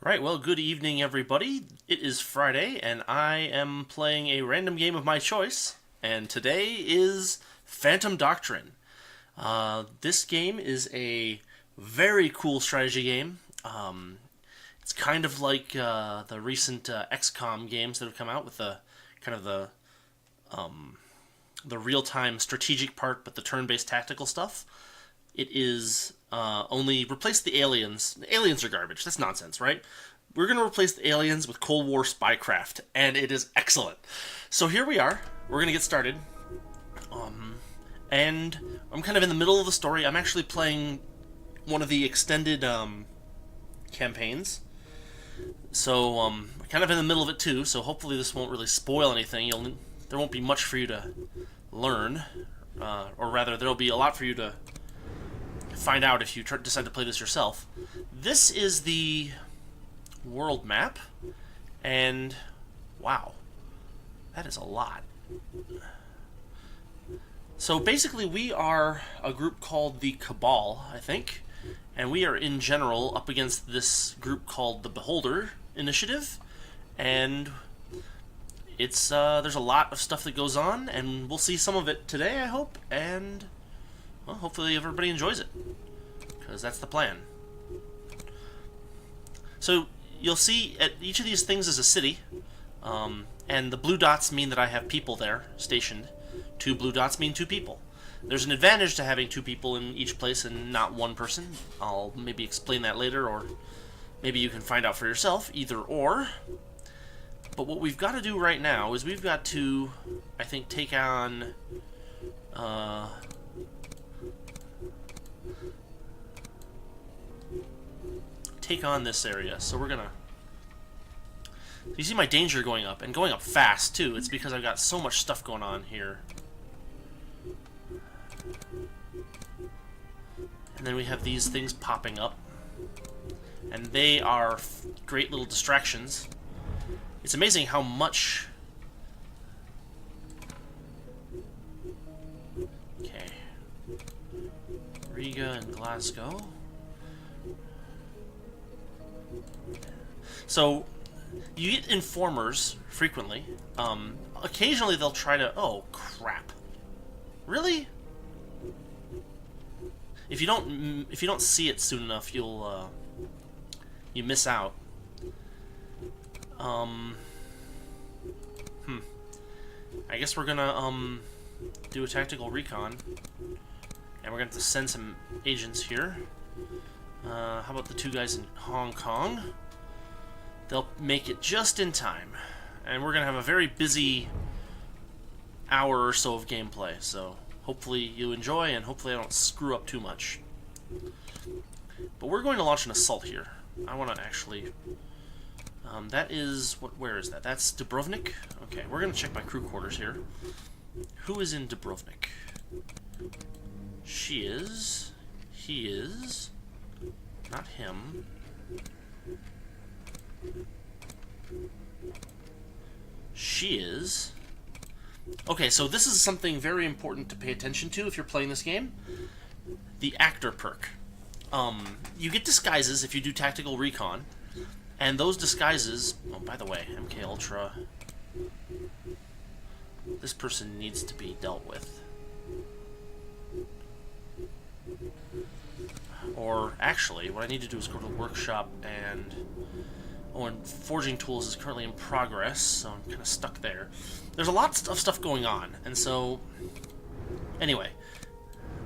Right, well, good evening, everybody. It is Friday, and I am playing a random game of my choice, and today is Phantom Doctrine. This game is a very cool strategy game. It's kind of like the recent XCOM games that have come out with the kind of the real-time strategic part, but the turn-based tactical stuff. It is only replace the aliens. The aliens are garbage. That's nonsense, right? We're going to replace the aliens with Cold War spycraft, and it is excellent. So here we are. We're going to get started. And I'm kind of in the middle of the story. I'm actually playing one of the extended campaigns. So I'm kind of in the middle of it too, so hopefully this won't really spoil anything. There won't be much for you to learn, or rather, there'll be a lot for you to find out if you decide to play this yourself. This is the world map, and wow, that is a lot. So basically we are a group called the Cabal, I think, and we are in general up against this group called the Beholder Initiative, and it's there's a lot of stuff that goes on, and we'll see some of it today, I hope, and well, hopefully everybody enjoys it, because that's the plan. So you'll see at each of these things is a city, and the blue dots mean that I have people there stationed. 2 blue dots mean 2 people. There's an advantage to having 2 people in each place and not 1 person. I'll maybe explain that later, or maybe you can find out for yourself, either or. But what we've got to do right now is we've got to, I think, take on this area. So we're gonna, you see my danger going up, and going up fast too. It's because I've got so much stuff going on here. And then we have these things popping up, and they are great little distractions. It's amazing how much. Okay, Riga and Glasgow. So, you get informers frequently. Occasionally they'll try to... Oh, crap. Really? If you don't see it soon enough, you miss out. I guess we're gonna do a tactical recon, and we're gonna have to send some agents here. How about the 2 guys in Hong Kong? They'll make it just in time. And we're going to have a very busy hour or so of gameplay, so hopefully you enjoy, and hopefully I don't screw up too much. But we're going to launch an assault here. I want to actually... that is... where is that? That's Dubrovnik? Okay, we're going to check my crew quarters here. Who is in Dubrovnik? She is... He is... Not him. She is... Okay, so this is something very important to pay attention to if you're playing this game. The actor perk. You get disguises if you do tactical recon, and those disguises... Oh, by the way, MK Ultra... This person needs to be dealt with. Or, actually, what I need to do is go to the workshop and... Oh, and forging tools is currently in progress, so I'm kind of stuck there. There's a lot of stuff going on, and so... Anyway,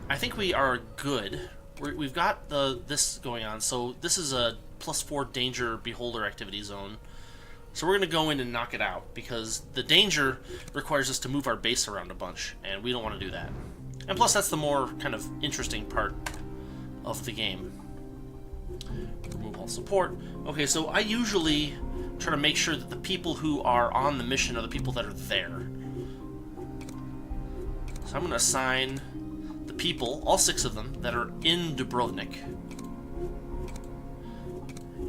I think we are good. We've got this going on, so this is a +4 danger beholder activity zone. So we're going to go in and knock it out, because the danger requires us to move our base around a bunch, and we don't want to do that. And plus, that's the more kind of interesting part of the game. Remove all support. Okay, so I usually try to make sure that the people who are on the mission are the people that are there. So I'm going to assign the people, all 6 of them, that are in Dubrovnik.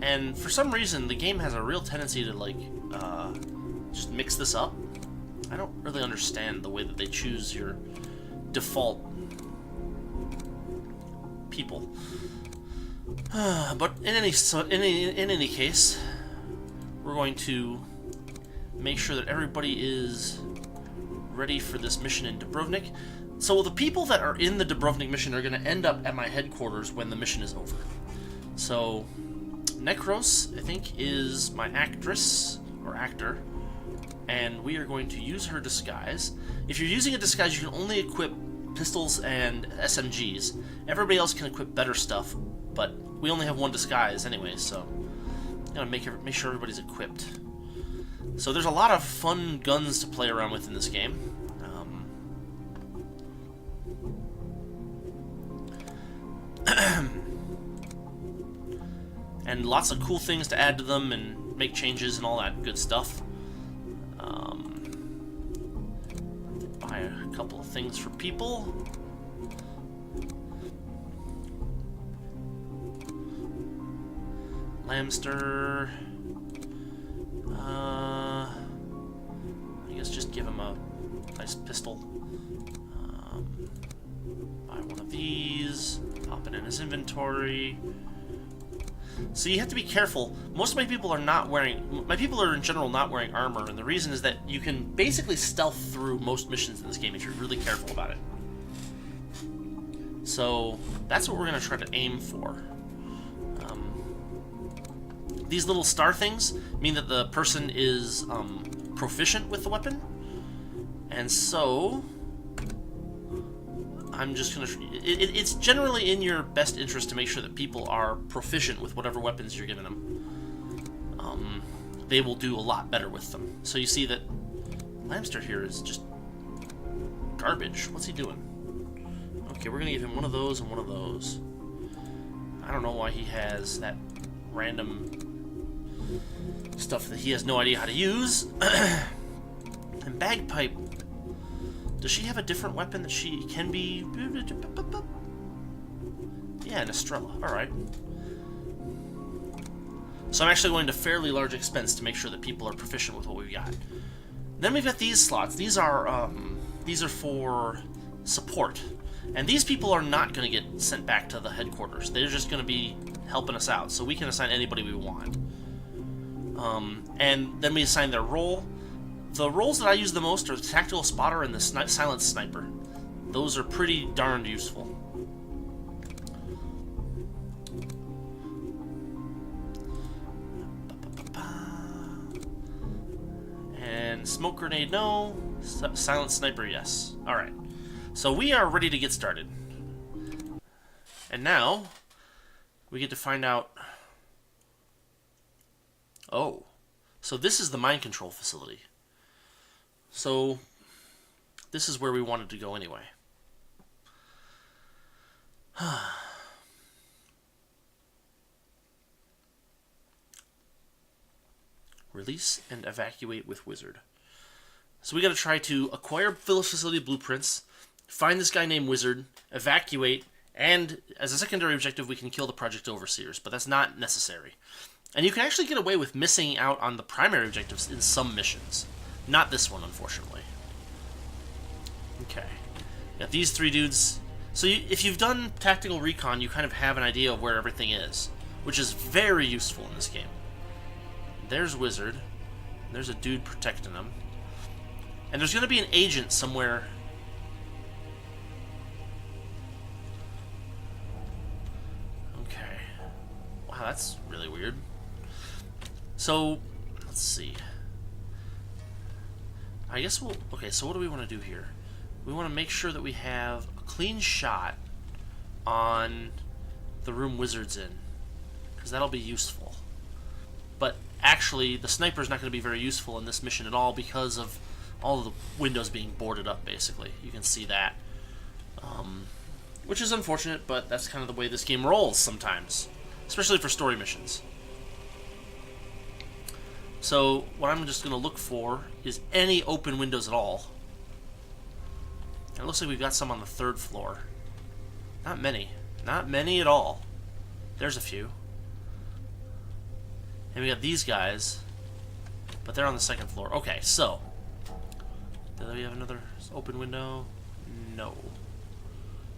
And for some reason, the game has a real tendency to, like, just mix this up. I don't really understand the way that they choose your default people. But in any case, we're going to make sure that everybody is ready for this mission in Dubrovnik. So the people that are in the Dubrovnik mission are going to end up at my headquarters when the mission is over. So Necros, I think, is my actress or actor, and we are going to use her disguise. If you're using a disguise, you can only equip pistols and SMGs. Everybody else can equip better stuff, but we only have one disguise anyway, so I'm gonna make sure everybody's equipped. So there's a lot of fun guns to play around with in this game. And lots of cool things to add to them and make changes and all that good stuff. Buy a couple of things for people. Lamster. I guess just give him a nice pistol. Buy one of these. Pop it in his inventory. So you have to be careful. Most of my people are not wearing... My people are in general not wearing armor, and the reason is that you can basically stealth through most missions in this game if you're really careful about it. So that's what we're going to try to aim for. These little star things mean that the person is proficient with the weapon, and so I'm just going to... It's generally in your best interest to make sure that people are proficient with whatever weapons you're giving them. They will do a lot better with them. So you see that Lamster here is just garbage. What's he doing? Okay, we're going to give him one of those and one of those. I don't know why he has that random stuff that he has no idea how to use. And Bagpipe... Does she have a different weapon that she can be... Yeah, an Estrella. Alright. So I'm actually going to fairly large expense to make sure that people are proficient with what we've got. Then we've got these slots. These are for support. And these people are not going to get sent back to the headquarters. They're just going to be helping us out. So we can assign anybody we want. And then we assign their role. The roles that I use the most are the Tactical Spotter and the Silent Sniper. Those are pretty darned useful. And Smoke Grenade, no. Silent Sniper, yes. Alright. So we are ready to get started. And now, we get to find out... Oh. So this is the mind control facility. So, this is where we wanted to go anyway. Release and evacuate with Wizard. So we got to try to acquire facility blueprints, find this guy named Wizard, evacuate, and as a secondary objective we can kill the project overseers, but that's not necessary. And you can actually get away with missing out on the primary objectives in some missions. Not this one, unfortunately. Okay. Got these three dudes. So if you've done Tactical Recon, you kind of have an idea of where everything is, which is very useful in this game. There's Wizard. There's a dude protecting him. And there's going to be an agent somewhere. Okay. Wow, that's really weird. So, let's see. I guess we'll... Okay, so what do we want to do here? We want to make sure that we have a clean shot on the room Wizard's in, because that'll be useful. But actually, the sniper's not going to be very useful in this mission at all because of all of the windows being boarded up, basically. You can see that. Which is unfortunate, but that's kind of the way this game rolls sometimes, especially for story missions. So what I'm just going to look for is any open windows at all. And it looks like we've got some on the 3rd floor. Not many. Not many at all. There's a few. And we got these guys, but they're on the 2nd floor. Okay, so. Do we have another open window? No.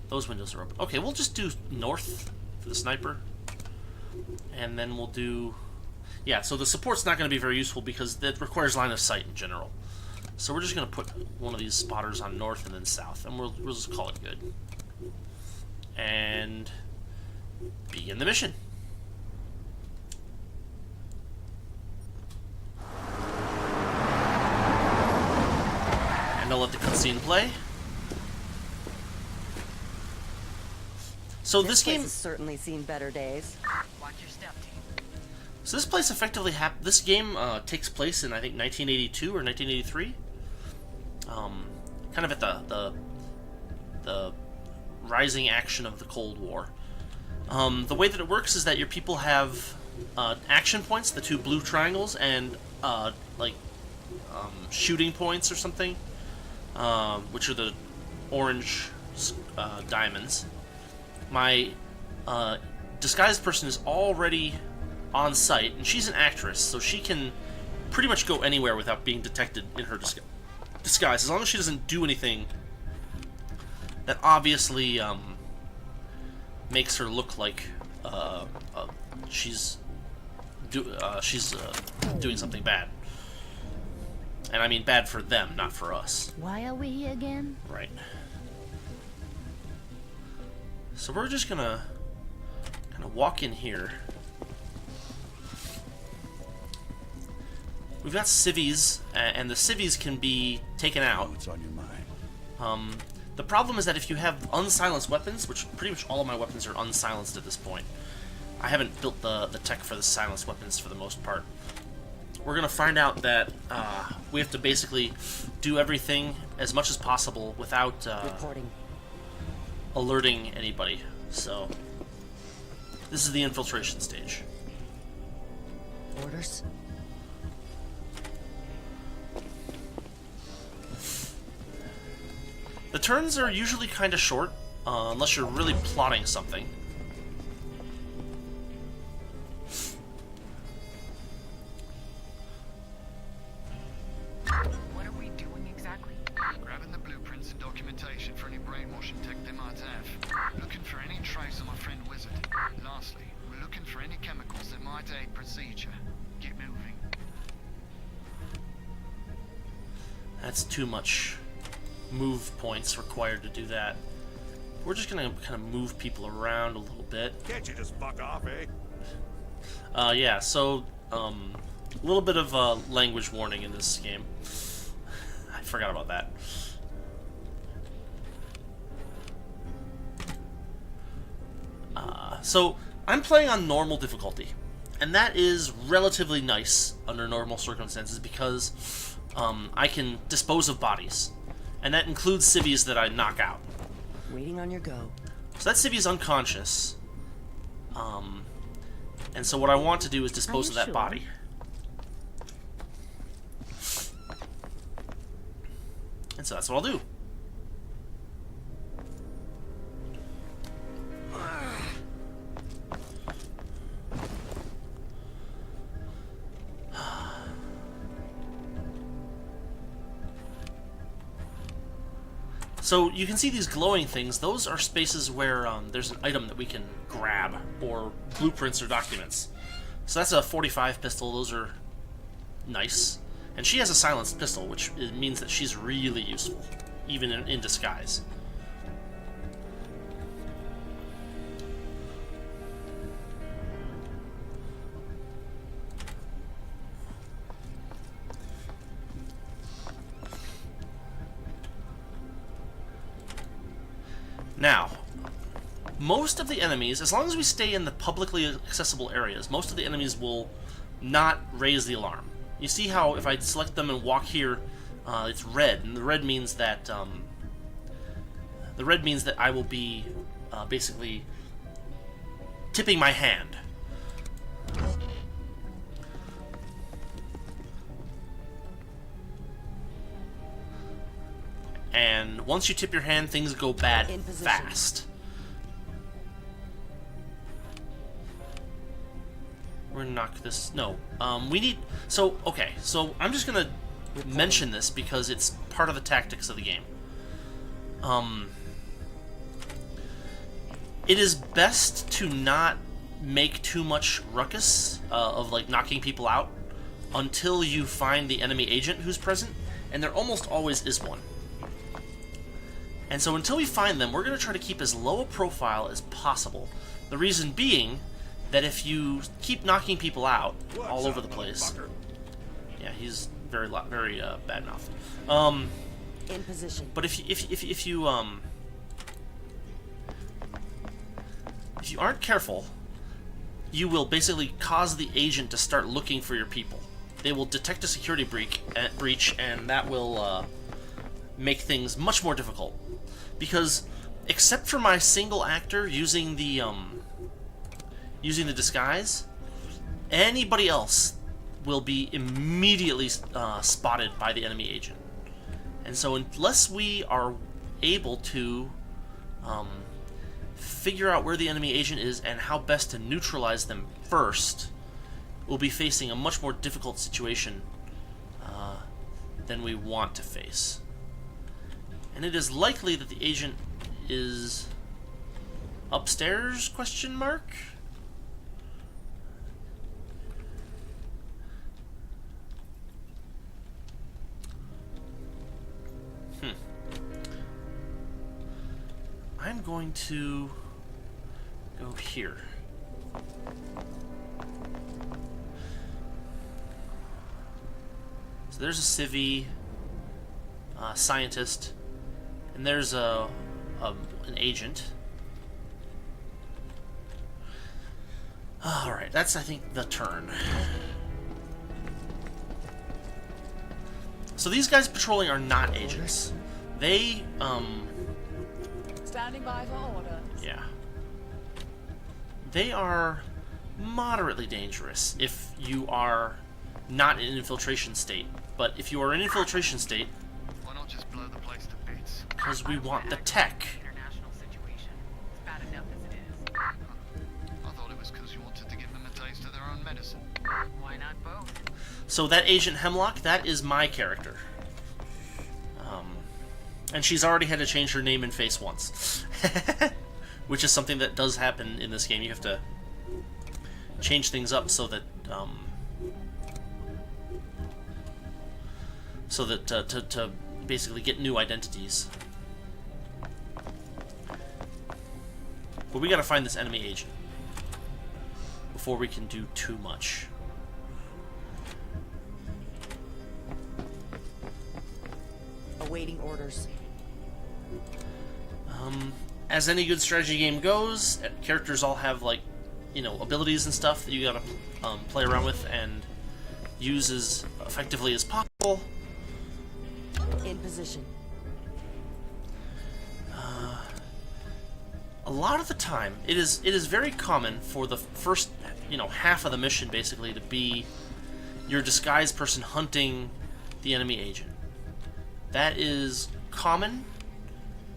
Those windows are open. Okay, we'll just do north for the sniper. And then we'll do... Yeah, so the support's not going to be very useful because that requires line of sight in general. So we're just going to put one of these spotters on north and then south, and we'll just call it good. And begin the mission. And I'll let the cutscene play. So this game has certainly seen better days. Watch your step, team. So this place effectively this game takes place in, I think, 1982 or 1983. Kind of at the rising action of the Cold War. The way that it works is that your people have action points, the two blue triangles, and shooting points or something, which are the orange diamonds. My disguised person is already on site, and she's an actress, so she can pretty much go anywhere without being detected in her disguise, as long as she doesn't do anything that obviously makes her look like she's doing something bad. And I mean bad for them, not for us. Why are we here again? Right. So we're just gonna kind of walk in here. We've got civvies, and the civvies can be taken out. What's on your mind? The problem is that if you have unsilenced weapons, which pretty much all of my weapons are unsilenced at this point, I haven't built the tech for the silenced weapons for the most part. We're going to find out that we have to basically do everything as much as possible without alerting anybody. So this is the infiltration stage. Orders? The turns are usually kind of short, unless you're really plotting something. What are we doing exactly? Grabbing the blueprints and documentation for any brainwashing tech they might have. Looking for any trace of my friend Wizard. Lastly, we're looking for any chemicals that might aid procedure. Get moving. That's too much move points required to do that. We're just gonna kind of move people around a little bit. Can't you just fuck off, eh? Yeah, so a little bit of a language warning in this game. I forgot about that. So I'm playing on normal difficulty, and that is relatively nice under normal circumstances because I can dispose of bodies. And that includes civvies that I knock out. Waiting on your go. So that civvy is unconscious. And so what I want to do is dispose of that body. And so that's what I'll do. So you can see these glowing things. Those are spaces where there's an item that we can grab, or blueprints or documents. So that's a 45 pistol. Those are nice. And she has a silenced pistol, which means that she's really useful, even in disguise. Now, most of the enemies, as long as we stay in the publicly accessible areas, most of the enemies will not raise the alarm. You see how if I select them and walk here, it's red, and the red means that I will be basically tipping my hand. And once you tip your hand, things go bad fast. We're gonna knock this. No. We need. So, okay. So, I'm just gonna mention this because it's part of the tactics of the game. It is best to not make too much ruckus of like knocking people out until you find the enemy agent who's present, and there almost always is one. And so until we find them, we're going to try to keep as low a profile as possible. The reason being that if you keep knocking people out all over the place... Yeah, he's very bad-mouthed. In position. But if you aren't careful, you will basically cause the agent to start looking for your people. They will detect a security breach, and that will make things much more difficult. Because except for my single actor using the disguise, anybody else will be immediately spotted by the enemy agent. And so unless we are able to figure out where the enemy agent is and how best to neutralize them first, we'll be facing a much more difficult situation than we want to face. And it is likely that the agent is upstairs, question mark? I'm going to go here. So there's a civvy, scientist, and there's an agent. Alright, that's, I think, the turn. So these guys patrolling are not agents. They, Standing by for orders. yeah. They are moderately dangerous if you are not in infiltration state. But if you are in infiltration state, Why not just blow the place to bits? because we want the tech. International situation. It's bad enough as it is. I thought it was because you wanted to give them a taste of their own medicine. Why not both? So that Agent Hemlock, that is my character. And she's already had to change her name and face once. Which is something that does happen in this game. You have to change things up so that to basically get new identities. But we gotta find this enemy agent before we can do too much. Awaiting orders. As any good strategy game goes, characters all have, like, you know, abilities and stuff that you gotta play around with and use as effectively as possible. In position. A lot of the time, it is very common for the first, you know, half of the mission basically to be your disguised person hunting the enemy agent. That is common,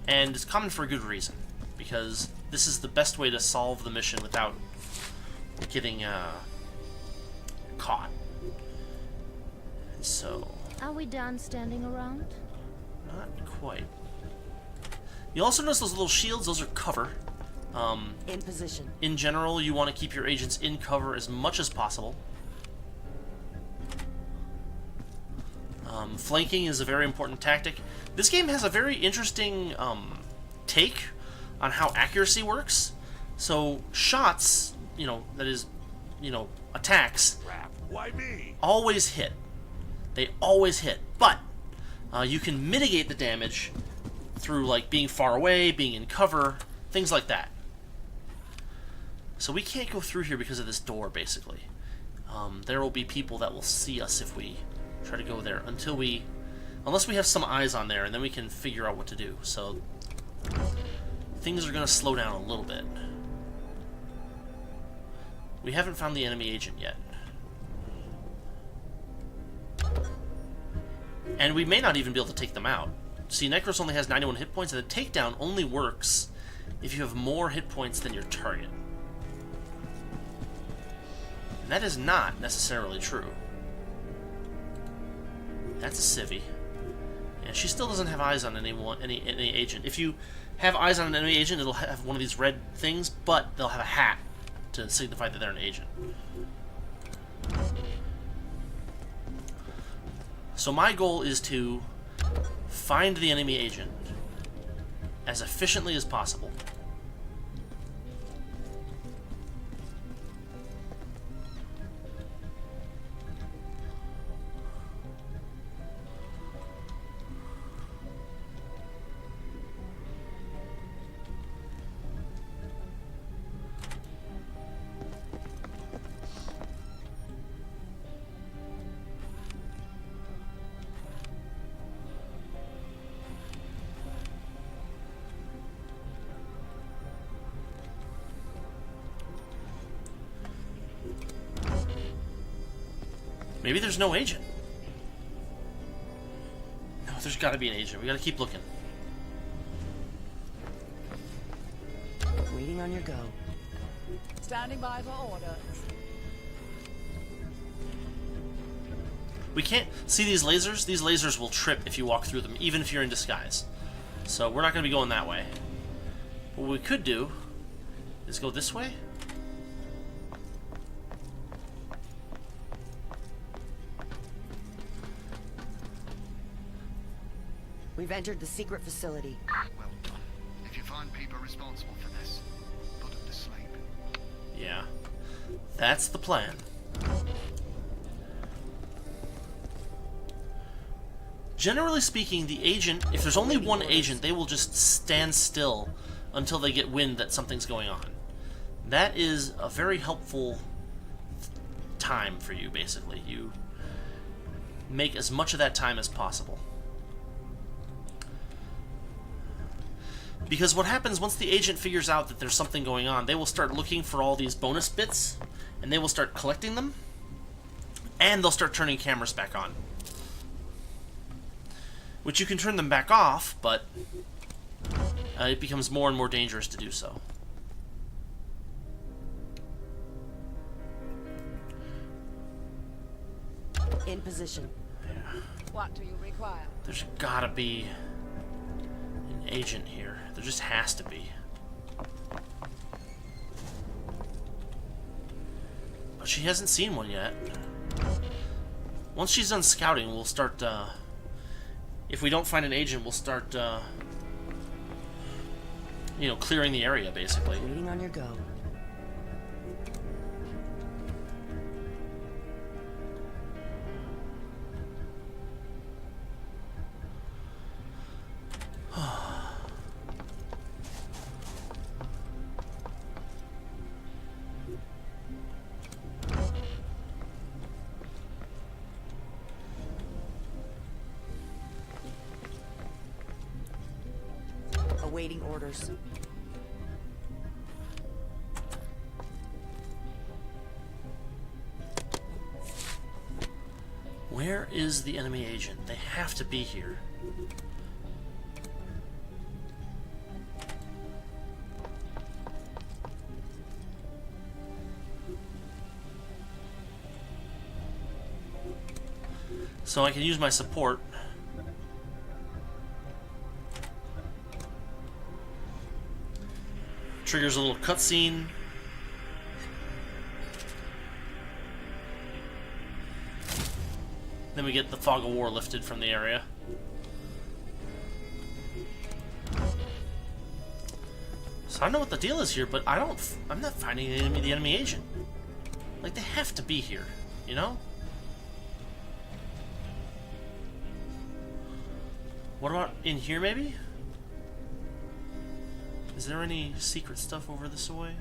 and it's common for a good reason, because this is the best way to solve the mission without getting caught. So, Are we done standing around? not quite. You also notice those little shields, those are cover. In position. In general, you want to keep your agents in cover as much as possible. Flanking is a very important tactic. This game has a very interesting take on how accuracy works. So shots, you know, that is, you know, attacks, Crap. Why me? always hit. They always hit. But you can mitigate the damage through, like, being far away, being in cover, things like that. So we can't go through here because of this door, basically. There will be people that will see us if we try to go there unless we have some eyes on there, and then we can figure out what to do. So things are going to slow down a little bit. We haven't found the enemy agent yet. And we may not even be able to take them out. See, Necros only has 91 hit points, and the takedown only works if you have more hit points than your target. And that is not necessarily true. That's a civvy. And she still doesn't have eyes on any agent. If you have eyes on an enemy agent, it'll have one of these red things, but they'll have a hat. to signify that they're an agent. So my goal is to find the enemy agent as efficiently as possible. Maybe there's no agent. No, there's got to be an agent. We got to keep looking. Waiting on your go. Standing by for orders. We can't see these lasers. These lasers will trip if you walk through them, even if you're in disguise. So we're not going to be going that way. What we could do is go this way. We've entered the secret facility. Well done. If you find people responsible for this, put them to sleep. Yeah, that's the plan. Generally speaking, the agent, if there's only one agent, they will just stand still until they get wind that something's going on. That is a very helpful time for you, basically. You make as much of that time as possible. Because what happens once the agent figures out that there's something going on, they will start looking for all these bonus bits, and they will start collecting them, and they'll start turning cameras back on. Which you can turn them back off, but it becomes more and more dangerous to do so. In position. What do you require? There's gotta be an agent here. There just has to be. But she hasn't seen one yet. Once she's done scouting, we'll start, if we don't find an agent, we'll start, you know, clearing the area, basically. Waiting on your go. Awaiting orders. Where is the enemy agent? They have to be here. So I can use my support. Triggers a little cutscene. Then we get the fog of war lifted from the area. So I don't know what the deal is here, but I'm not finding the enemy agent. Like, they have to be here, you know? What about in here, maybe? Is there any secret stuff over this way?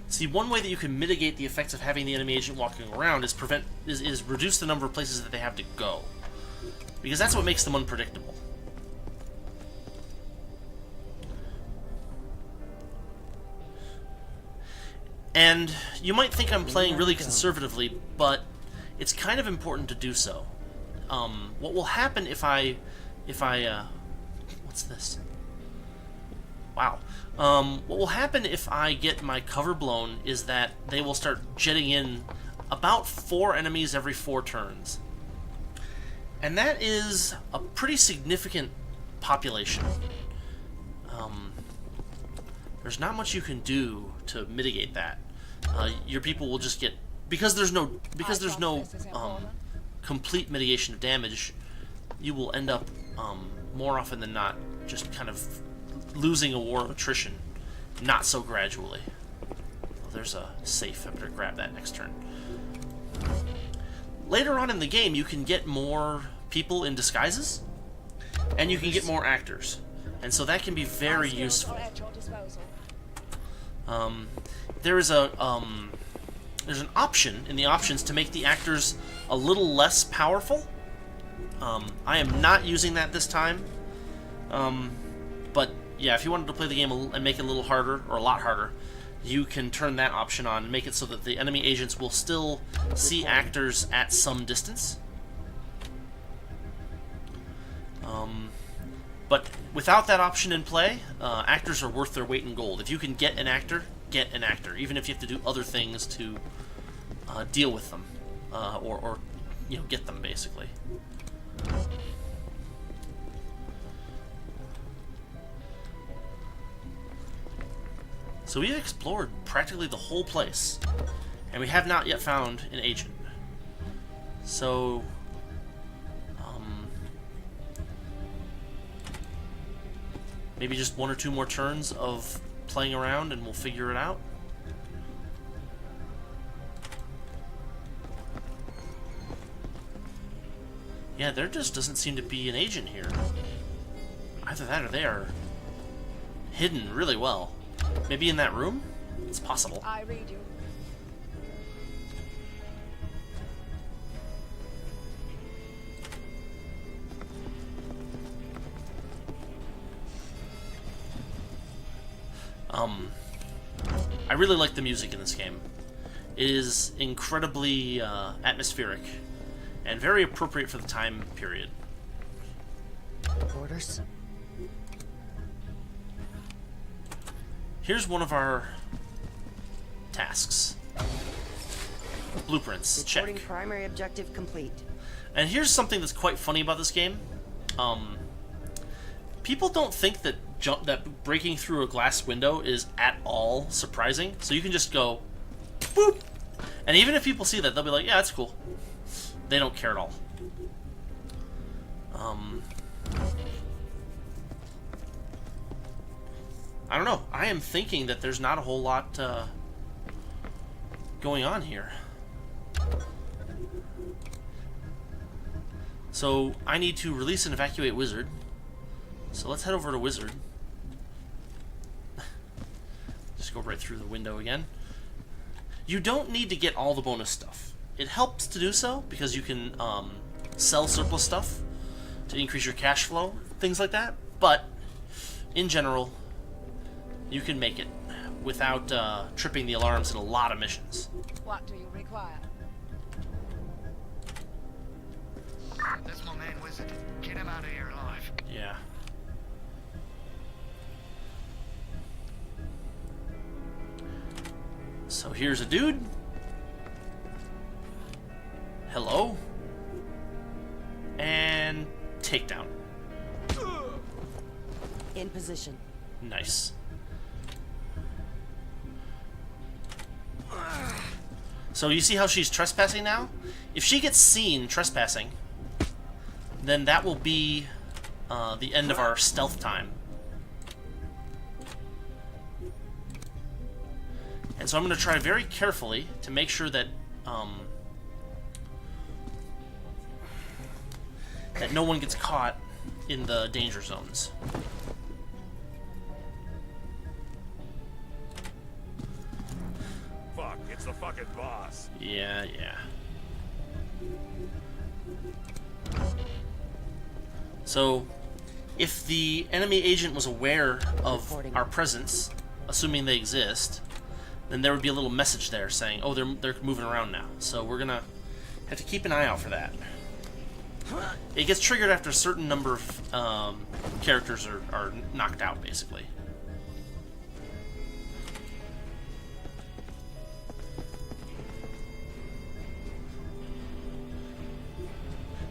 See, one way that you can mitigate the effects of having the enemy agent walking around is reduce the number of places that they have to go. Because that's what makes them unpredictable. And you might think I'm playing really conservatively, but it's kind of important to do so. What will happen if I what's this? Wow. What will happen if I get my cover blown is that they will start jetting in about 4 enemies every 4 turns. And that is a pretty significant population. there's not much you can do to mitigate that. Your people will just get, because there's no complete mitigation of damage, you will end up more often than not just kind of losing a war of attrition, not so gradually. Well, there's a safe. I better grab that next turn. Later on in the game, you can get more people in disguises, and you can get more actors, and so that can be very useful. There's an option in the options to make the actors a little less powerful. I am not using that this time, but yeah, if you wanted to play the game and make it a little harder, or a lot harder, you can turn that option on and make it so that the enemy agents will still see actors at some distance. But without that option in play, actors are worth their weight in gold. If you can get an actor, even if you have to do other things to deal with them, or you know, get them basically. So we've explored practically the whole place, and we have not yet found an agent. So, maybe just 1 or 2 more turns of playing around and we'll figure it out. Yeah, there just doesn't seem to be an agent here. Either that or they are hidden really well. Maybe in that room? It's possible. I read you. I really like the music in this game. It is incredibly atmospheric and very appropriate for the time period. Orders. Here's one of our tasks. Blueprints, check. Reporting primary objective complete. And here's something that's quite funny about this game. People don't think that breaking through a glass window is at all surprising. So you can just go, boop! And even if people see that, they'll be like, yeah, that's cool. They don't care at all. I don't know. I am thinking that there's not a whole lot going on here. So I need to release and evacuate Wizard. So let's head over to Wizard. Just go right through the window again. You don't need to get all the bonus stuff. It helps to do so because you can sell surplus stuff to increase your cash flow, things like that. But in general, you can make it without tripping the alarms in a lot of missions. What do you require? That's my man, Wizard. Get him out of here alive. Yeah. So here's a dude. Hello. And takedown. In position. Nice. So you see how she's trespassing now? If she gets seen trespassing, then that will be the end of our stealth time. And so I'm going to try very carefully to make sure that that no one gets caught in the danger zones. Fuck, it's the fucking boss. Yeah, yeah. So, if the enemy agent was aware of our presence, assuming they exist, then there would be a little message there saying, oh, they're moving around now. So we're gonna have to keep an eye out for that. It gets triggered after a certain number of characters are knocked out, basically.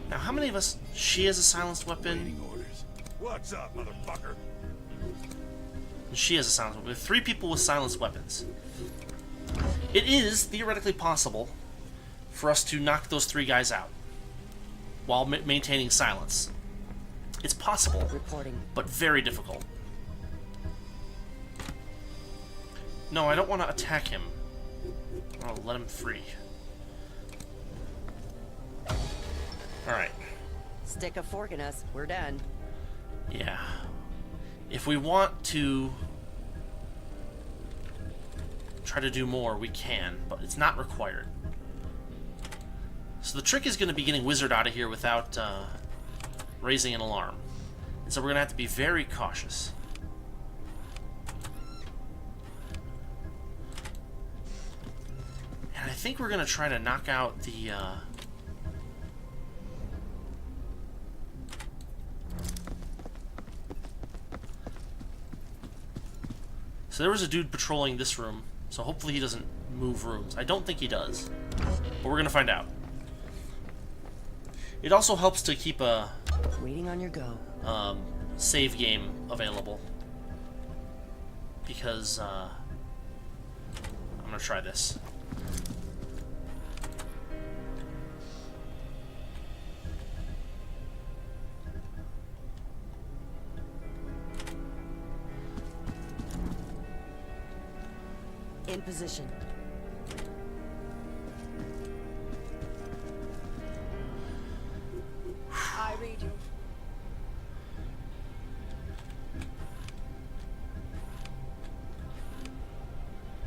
Now, how many of us... She has a silenced weapon. Waiting orders. What's up, motherfucker? And she has a silenced weapon. We have 3 people with silenced weapons. It is theoretically possible for us to knock those 3 guys out while maintaining silence. It's possible, Reporting. but very difficult. No, I don't want to attack him. I want to let him free. Alright. Stick a fork in us. We're done. Yeah. If we want to try to do more, we can, but it's not required. So the trick is going to be getting Wizard out of here without raising an alarm. And so we're going to have to be very cautious. And I think we're going to try to knock out the... So there was a dude patrolling this room, so hopefully he doesn't move rooms. I don't think he does, but we're going to find out. It also helps to keep a Waiting on your go. save game available, because I'm going to try this. In position. I read you.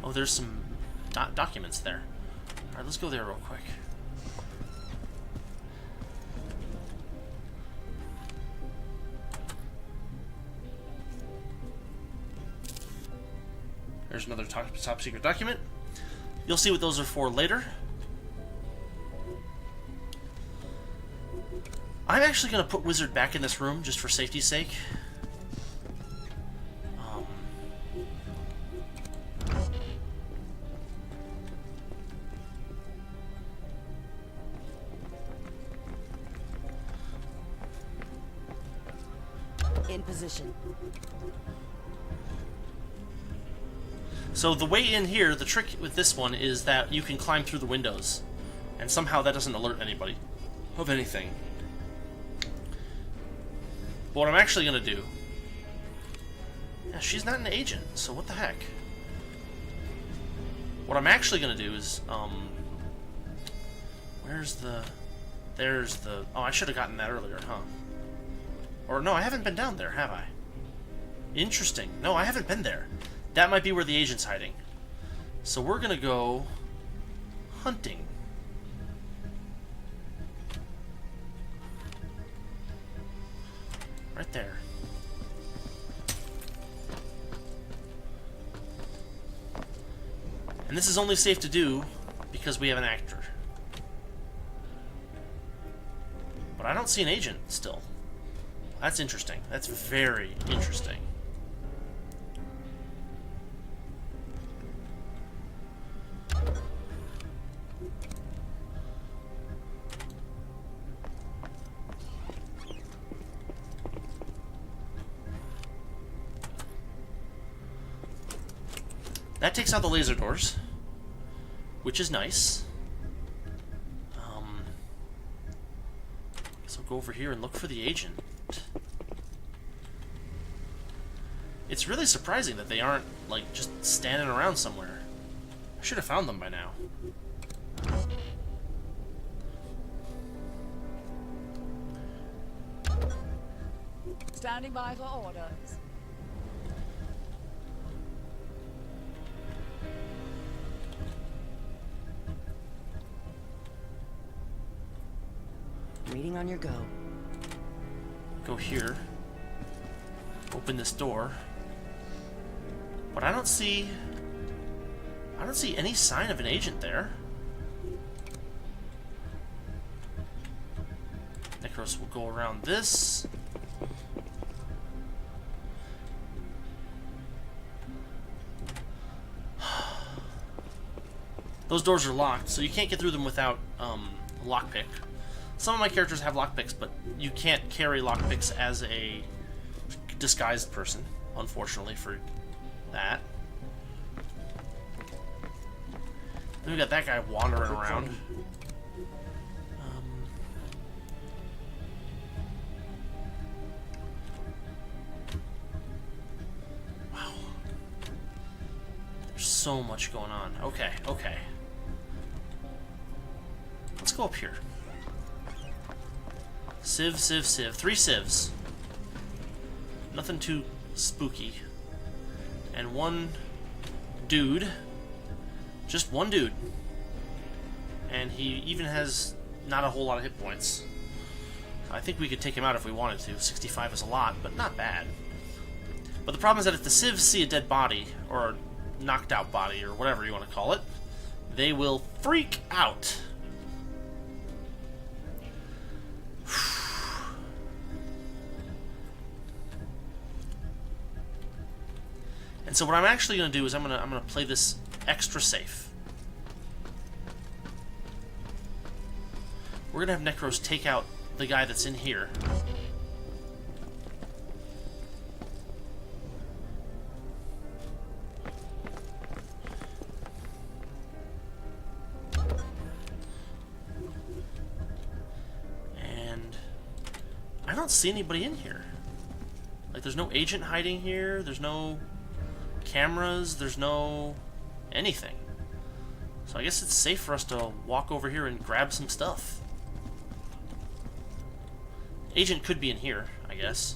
Oh, there's some documents there. Alright, let's go there real quick. There's another top secret document. You'll see what those are for later. I'm actually going to put Wizard back in this room just for safety's sake. In position. So the way in here, the trick with this one is that you can climb through the windows, and somehow that doesn't alert anybody of anything. But what I'm actually going to do... Yeah, she's not an agent, so what the heck? What I'm actually going to do is... Where's the... There's the... Oh, I should have gotten that earlier, huh? Or no, I haven't been down there, have I? Interesting. No, I haven't been there. That might be where the agent's hiding. So we're going to go... hunting. Right there. And this is only safe to do because we have an actor. But I don't see an agent still. That's interesting. That's very interesting. That takes out the laser doors, which is nice. So go over here and look for the agent. It's really surprising that they aren't, like, just standing around somewhere. I should have found them by now. Standing by for orders. Waiting on your go. Go here. Open this door. But I don't see any sign of an agent there. Necros will go around this. Those doors are locked, so you can't get through them without a lockpick. Some of my characters have lockpicks, but you can't carry lockpicks as a disguised person, unfortunately, for that. Then we got that guy wandering around. Wow. There's so much going on. Okay, okay. Let's go up here. Civ, civ, civ. 3 civs. Nothing too spooky. And one dude. Just one dude. And he even has not a whole lot of hit points. I think we could take him out if we wanted to. 65 is a lot, but not bad. But the problem is that if the civs see a dead body, or a knocked out body, or whatever you want to call it, they will freak out. And so what I'm actually going to do is I'm going to play this extra safe. We're going to have Necros take out the guy that's in here. And I don't see anybody in here. Like, there's no agent hiding here. There's no cameras, there's no anything. So I guess it's safe for us to walk over here and grab some stuff. Agent could be in here, I guess.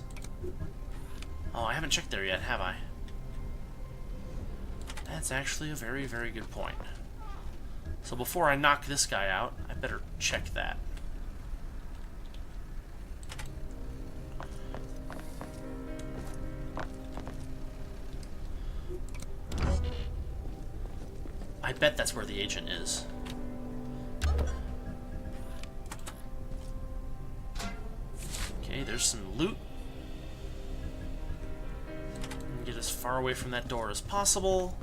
Oh, I haven't checked there yet, have I? That's actually a very, very good point. So before I knock this guy out, I better check that. I bet that's where the agent is. Okay, there's some loot. Get as far away from that door as possible.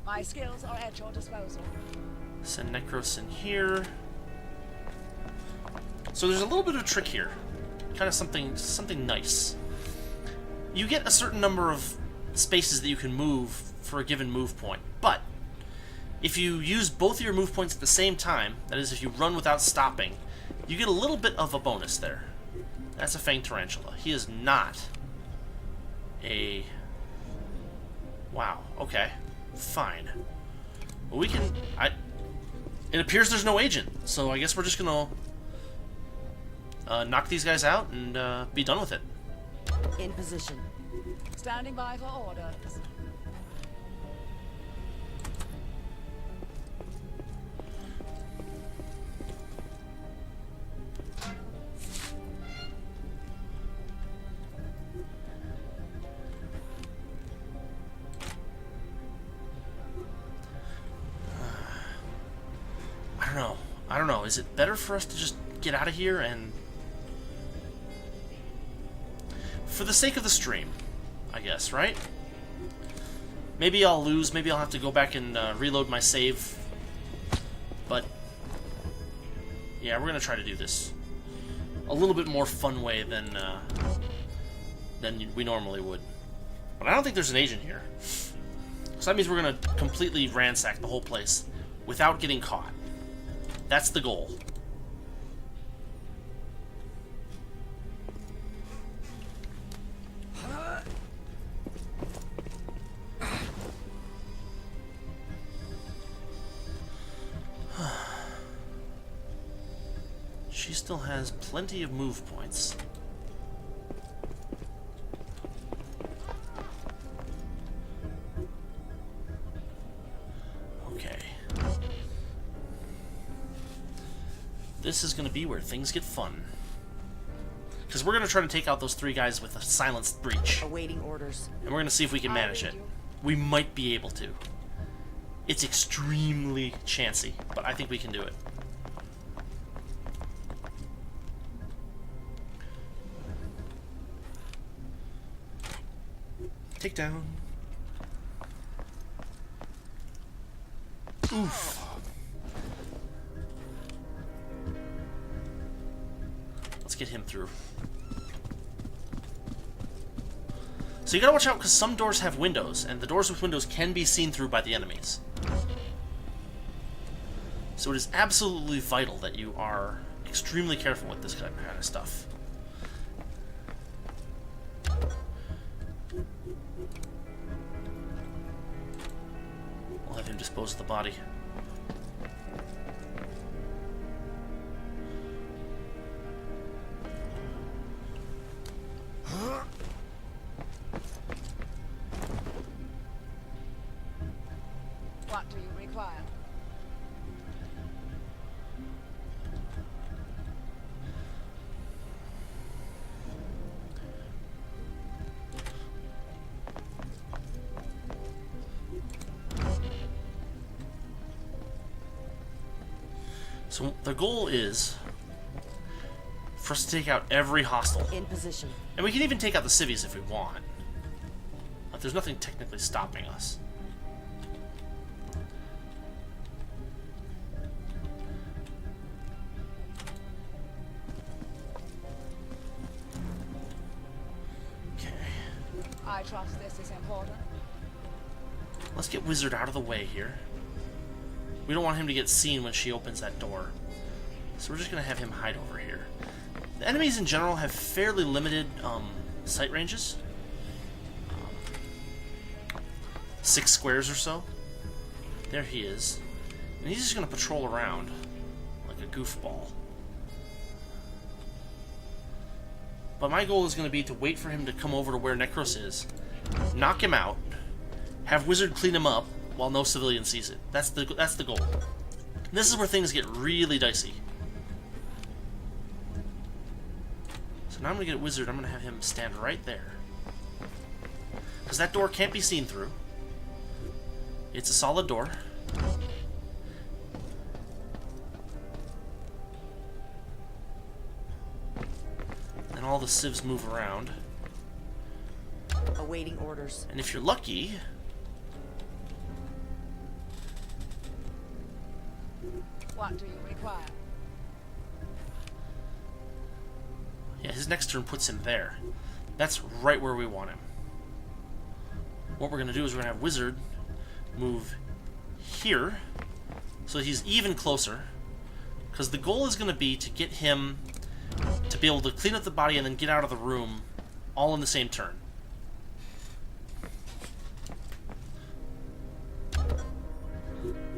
My skills are at your disposal. Send Necros in here. So there's a little bit of a trick here. Kind of something nice. You get a certain number of spaces that you can move for a given move point, but if you use both of your move points at the same time, that is, if you run without stopping, you get a little bit of a bonus there. That's a Fanged Tarantula. He is not a... Wow, okay. Fine. Well, we can... It appears there's no agent, so I guess we're just gonna knock these guys out and be done with it. In position. Standing by for orders. I don't know. Is it better for us to just get out of here and... For the sake of the stream, I guess, right? Maybe I'll lose. Maybe I'll have to go back and reload my save. But... yeah, we're going to try to do this a little bit more fun way than we normally would. But I don't think there's an agent here. So that means we're going to completely ransack the whole place without getting caught. That's the goal. She still has plenty of move points. Okay. This is going to be where things get fun. Because we're going to try to take out those 3 guys with a silenced breach. Awaiting orders. And we're going to see if we can manage it. We might be able to. It's extremely chancy, but I think we can do it. Take down. Oof. Let's get him through. So you gotta watch out because some doors have windows, and the doors with windows can be seen through by the enemies. So it is absolutely vital that you are extremely careful with this kind of stuff. We'll have him dispose of the body. What do you require? So the goal is for us to take out every hostile. In position. And we can even take out the civvies if we want. But there's nothing technically stopping us. Okay. I trust this is important. Let's get Wizard out of the way here. We don't want him to get seen when she opens that door. So we're just going to have him hide over here. The enemies in general have fairly limited sight ranges. 6 squares or so. There he is. And he's just going to patrol around like a goofball. But my goal is going to be to wait for him to come over to where Necros is, knock him out, have Wizard clean him up while no civilian sees it. That's the goal. This is where things get really dicey. So now I'm going to get Wizard. I'm going to have him stand right there. Because that door can't be seen through. It's a solid door. And all the civs move around. Awaiting orders. And if you're lucky... What do you require? Yeah, his next turn puts him there. That's right where we want him. What we're going to do is we're going to have Wizard move here so that he's even closer. Because the goal is going to be to get him to be able to clean up the body and then get out of the room all in the same turn.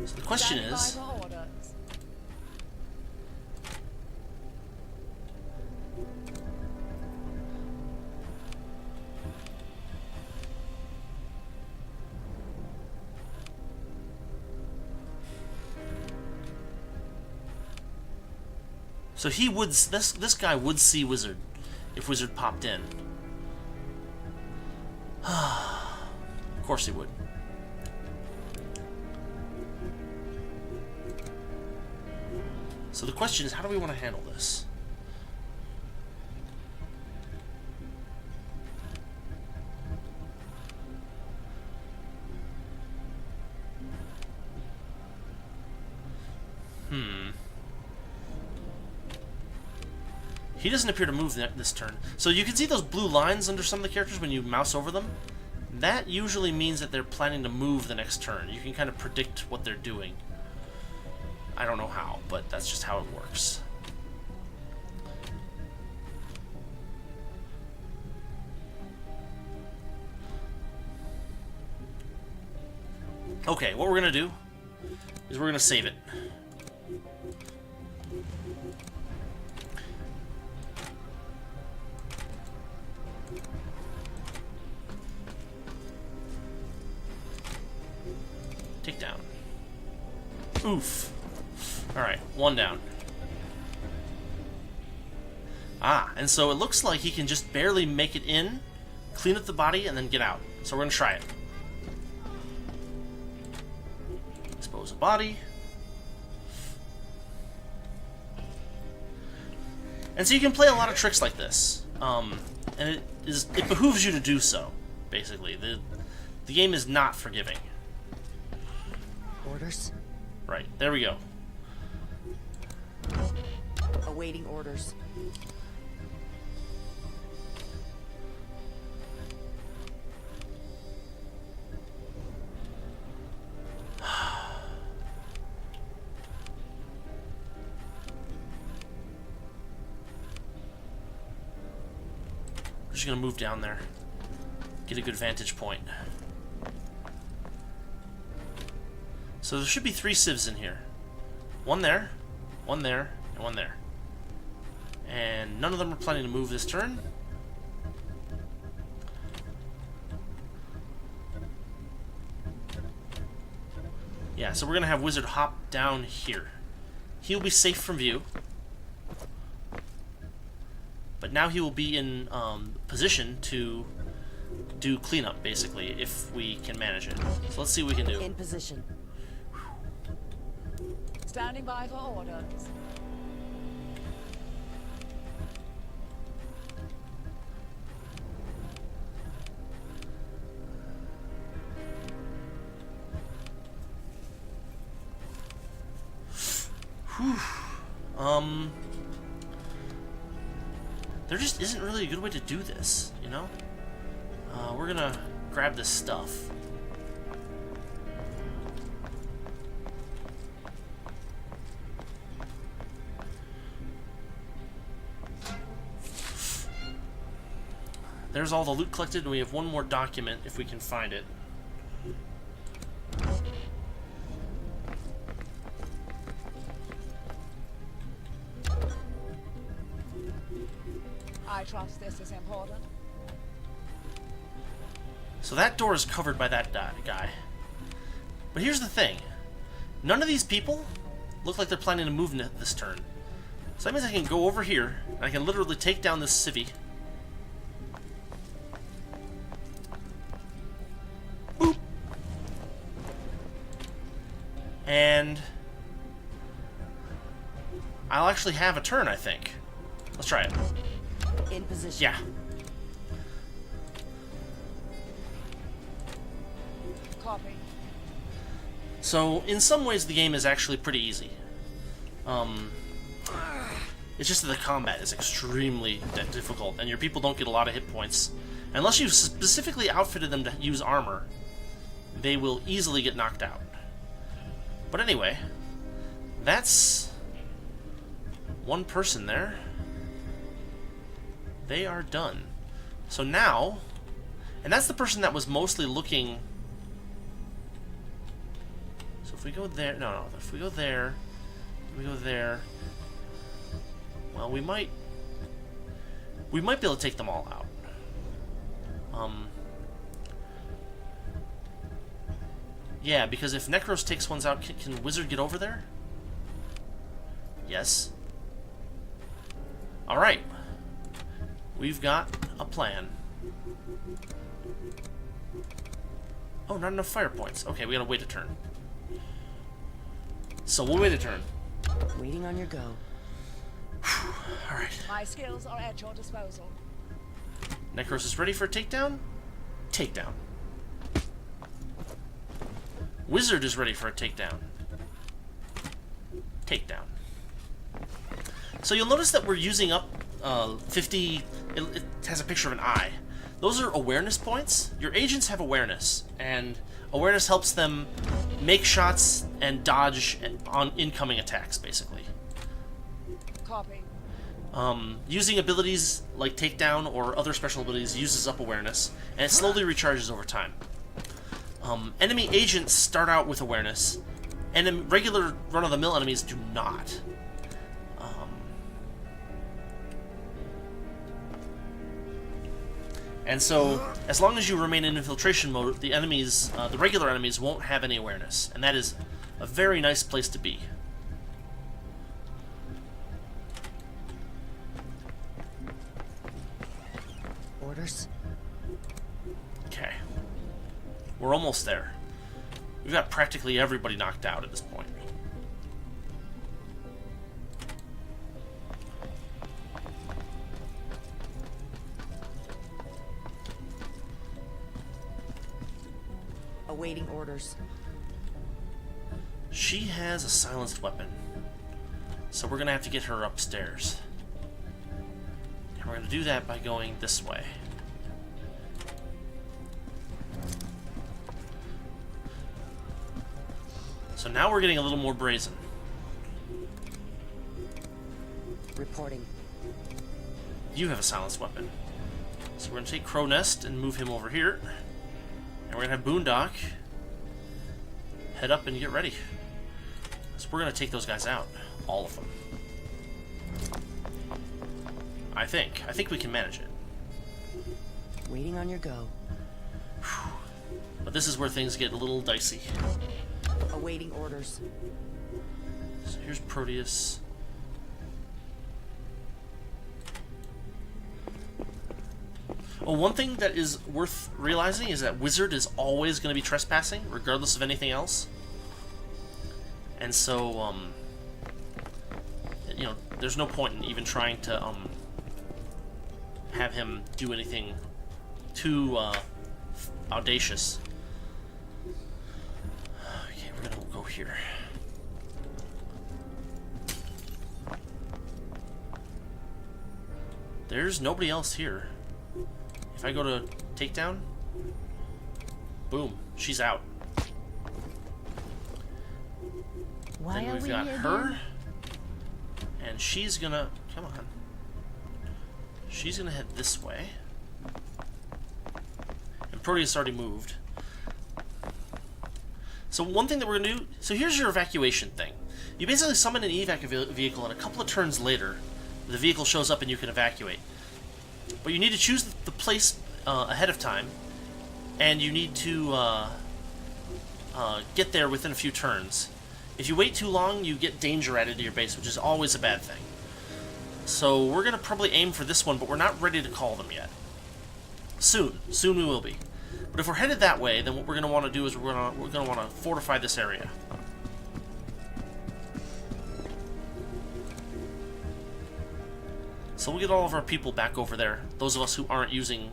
So the question Standing by is... for orders. So he would, this guy would see Wizard if Wizard popped in. Of course he would. So the question is, how do we want to handle this? He doesn't appear to move this turn. So you can see those blue lines under some of the characters when you mouse over them. That usually means that they're planning to move the next turn. You can kind of predict what they're doing. I don't know how, but that's just how it works. Okay, what we're going to do is we're going to save it. Take down. Oof. Alright, 1 down. Ah, and so it looks like he can just barely make it in, clean up the body, and then get out. So we're going to try it. Dispose of body. And so you can play a lot of tricks like this. And it behooves you to do so, basically. The game is not forgiving. Orders. Right, there we go. Awaiting orders. just gonna move down there. Get a good vantage point. So there should be 3 civs in here. One there, and one there. And none of them are planning to move this turn. Yeah, so we're gonna have Wizard hop down here. He'll be safe from view. But now he will be in position to do cleanup, basically, if we can manage it. So let's see what we can do. In position. Standing by for orders. There just isn't really a good way to do this, you know? We're gonna grab this stuff. There's all the loot collected, and we have one more document if we can find it. I trust this is important. So that door is covered by that guy. But here's the thing. None of these people look like they're planning to move this turn. So that means I can go over here, and I can literally take down this civvy. Boop. And I'll actually have a turn, I think. Let's try it. In position. Yeah. Copy. So, in some ways, the game is actually pretty easy. It's just that the combat is extremely difficult, and your people don't get a lot of hit points. Unless you've specifically outfitted them to use armor, they will easily get knocked out. But anyway, that's one person there. They are done. So now, and that's the person that was mostly looking. So if we go there, no, if we go there, we go there. Well, we might be able to take them all out. Yeah, because if Necros takes ones out, can Wizard get over there? Yes. All right. We've got a plan. Oh, not enough fire points. Okay, we gotta wait a turn. So we'll wait a turn. Waiting on your go. Alright. My skills are at your disposal. Necros is ready for a takedown? Takedown. Wizard is ready for a takedown. Takedown. So you'll notice that we're using up 50... It has a picture of an eye. Those are awareness points. Your agents have awareness, and awareness helps them make shots and dodge on incoming attacks, basically. Copy. Using abilities like Takedown or other special abilities uses up awareness, and it slowly recharges over time. Enemy agents start out with awareness, and regular run-of-the-mill enemies do not. And so, as long as you remain in infiltration mode, the enemies, the regular enemies, won't have any awareness, and that is a very nice place to be. Orders. Okay. We're almost there. We've got practically everybody knocked out at this point. Awaiting orders. She has a silenced weapon, so we're gonna have to get her upstairs. And we're gonna do that by going this way. So now we're getting a little more brazen. Reporting. You have a silenced weapon, So we're going to take Crow Nest and move him over here. And we're going to have Boondock head up and get ready. So we're going to take those guys out. All of them. I think we can manage it. Waiting on your go. But this is where things get a little dicey. Awaiting orders. So here's Proteus. Oh, one thing that is worth realizing is that Wizard is always going to be trespassing, regardless of anything else. And so, you know, there's no point in even trying to have him do anything too audacious. Okay, we're gonna go here. There's nobody else here. If I go to takedown, boom, she's out. Why Then are we've we got here her, again? and she's gonna, come on. She's gonna head this way. And Proteus already moved. So one thing that we're gonna do, so here's your evacuation thing. You basically summon an evac vehicle, and a couple of turns later, the vehicle shows up and you can evacuate. But you need to choose the place ahead of time, and you need to get there within a few turns. If you wait too long, you get danger added to your base, which is always a bad thing. So we're going to probably aim for this one, but we're not ready to call them yet. Soon we will be. But if we're headed that way, then what we're going to want to do is we're going to want to fortify this area. So we'll get all of our people back over there, those of us who aren't using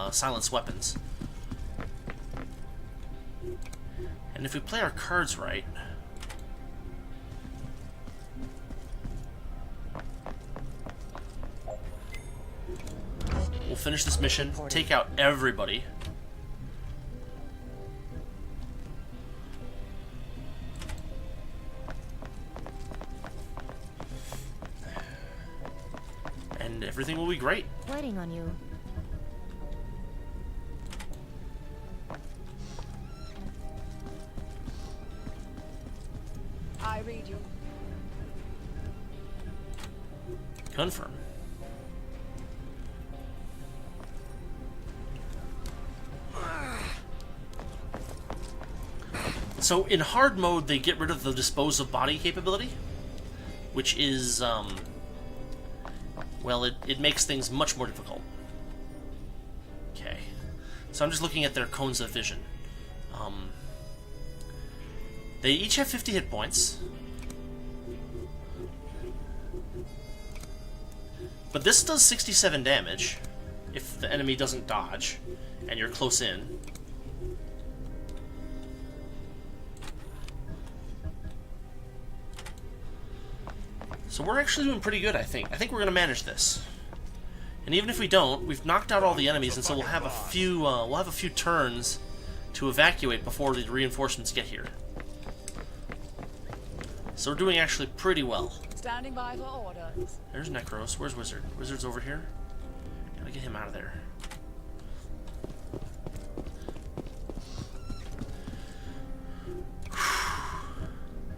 silenced weapons. And if we play our cards right... we'll finish this mission, take out everybody. And everything will be great. Waiting on you. I read you. Confirm. So in hard mode, they get rid of the dispose of body capability, which is, well, it makes things much more difficult. Okay. So I'm just looking at their cones of vision. They each have 50 hit points. But this does 67 damage if the enemy doesn't dodge and you're close in. So we're actually doing pretty good, I think. I think we're going to manage this. And even if we don't, we've knocked out all the enemies, and so we'll have a few turns to evacuate before the reinforcements get here. So we're doing actually pretty well. Standing by for orders. There's Necros. Where's Wizard? Wizard's over here. Gotta get him out of there.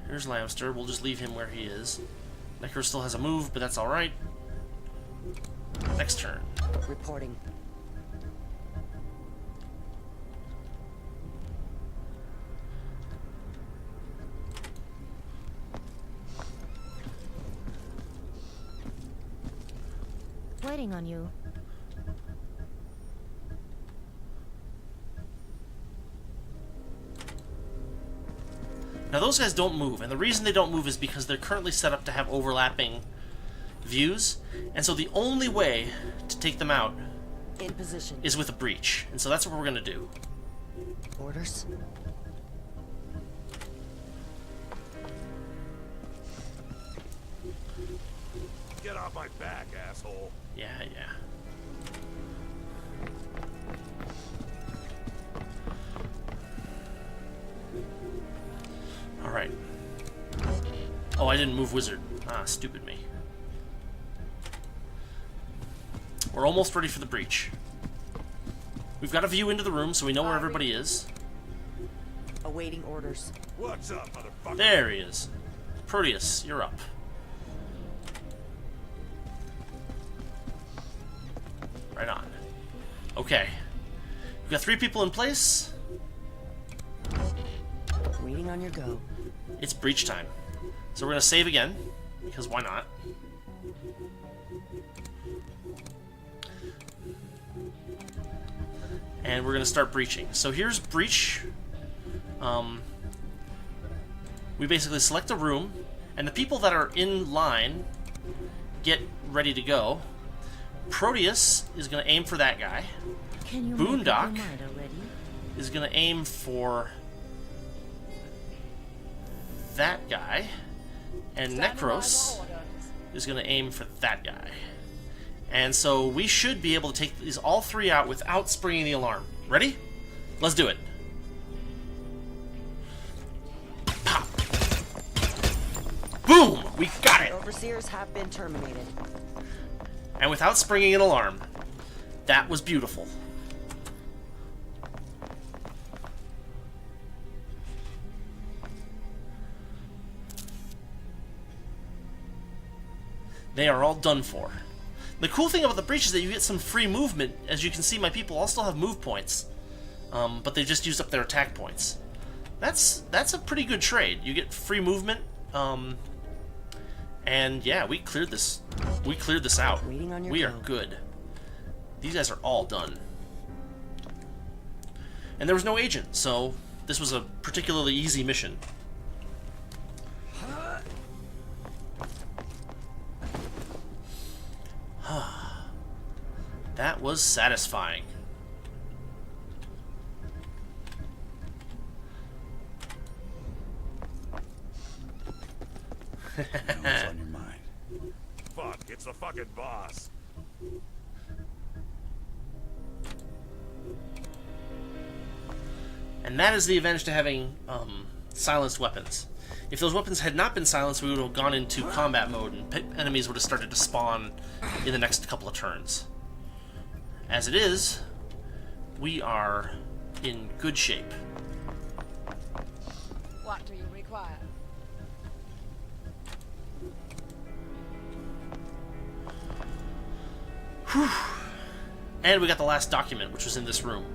Here's Lamster. We'll just leave him where he is. Necro still has a move, but that's alright. Next turn. Reporting. Waiting on you. Now those guys don't move, and the reason they don't move is because they're currently set up to have overlapping views, and so the only way to take them out In position. is with a breach, and so that's what we're going to do. Orders. Get off my back, asshole. Yeah, yeah. Alright. Oh, I didn't move Wizard. Ah, stupid me. We're almost ready for the breach. We've got a view into the room, so we know where everybody is. Awaiting orders. What's up, motherfucker? There he is. Proteus, you're up. Right on. Okay. We've got 3 people in place. Waiting on your go. It's breach time. So we're going to save again, because why not? And we're going to start breaching. So here's breach. We basically select a room, and the people that are in line get ready to go. Proteus is going to aim for that guy. Can you Boondock make up your mind already? is going to aim for that guy. And Standing by Necros for orders. is going to aim for that guy. And so we should be able to take these all 3 out without springing the alarm. Ready? Let's do it. Pop. Boom! We got it! Overseers have been terminated. And without springing an alarm. That was beautiful. They are all done for. The cool thing about the breach is that you get some free movement. As you can see, my people all still have move points. But they just used up their attack points. That's a pretty good trade. You get free movement. And yeah, we cleared this. We cleared this out. Waiting on your We are go. good. These guys are all done. And there was no agent, so this was a particularly easy mission. That was satisfying. What's on your mind? Fuck, it's the fucking boss. And that is the advantage to having silenced weapons. If those weapons had not been silenced, we would have gone into combat mode and enemies would have started to spawn in the next couple of turns. As it is, we are in good shape. What do you require? Whew. And we got the last document, which was in this room.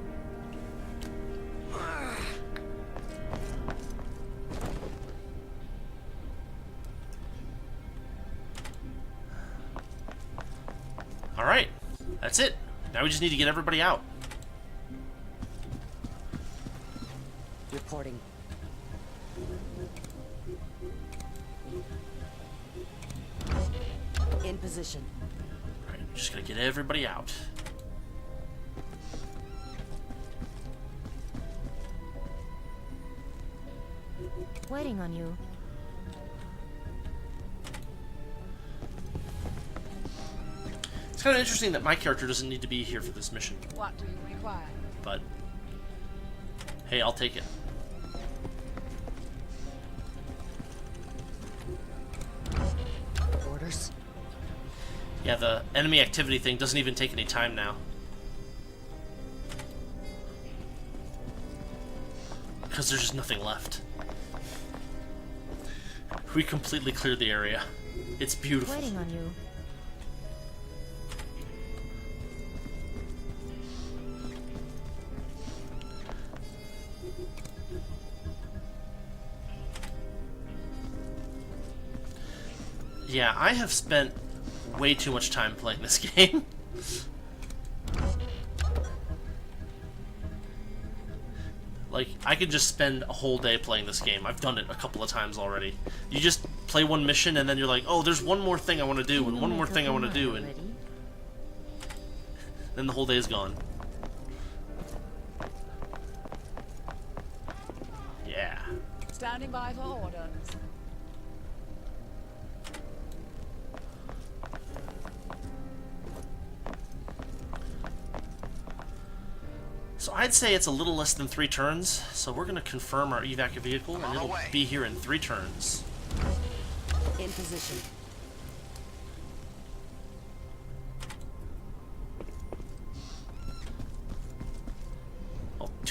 Alright, that's it. Now we just need to get everybody out. Reporting. In position. Alright, we're just gonna get everybody out. Waiting on you. It's kind of interesting that my character doesn't need to be here for this mission, What do you require? but hey, I'll take it. Orders. Yeah, the enemy activity thing doesn't even take any time now. Because there's just nothing left. We completely cleared the area. It's beautiful. Waiting on you. Yeah, I have spent way too much time playing this game. Like, I could just spend a whole day playing this game. I've done it a couple of times already. You just play one mission and then you're like, oh, there's one more thing I want to do, and one more thing I want to do, and then the whole day is gone. Yeah. Standing by for orders. So I'd say it's a little less than 3 turns, so we're going to confirm our evac vehicle, and it'll be here in 3 turns. In position.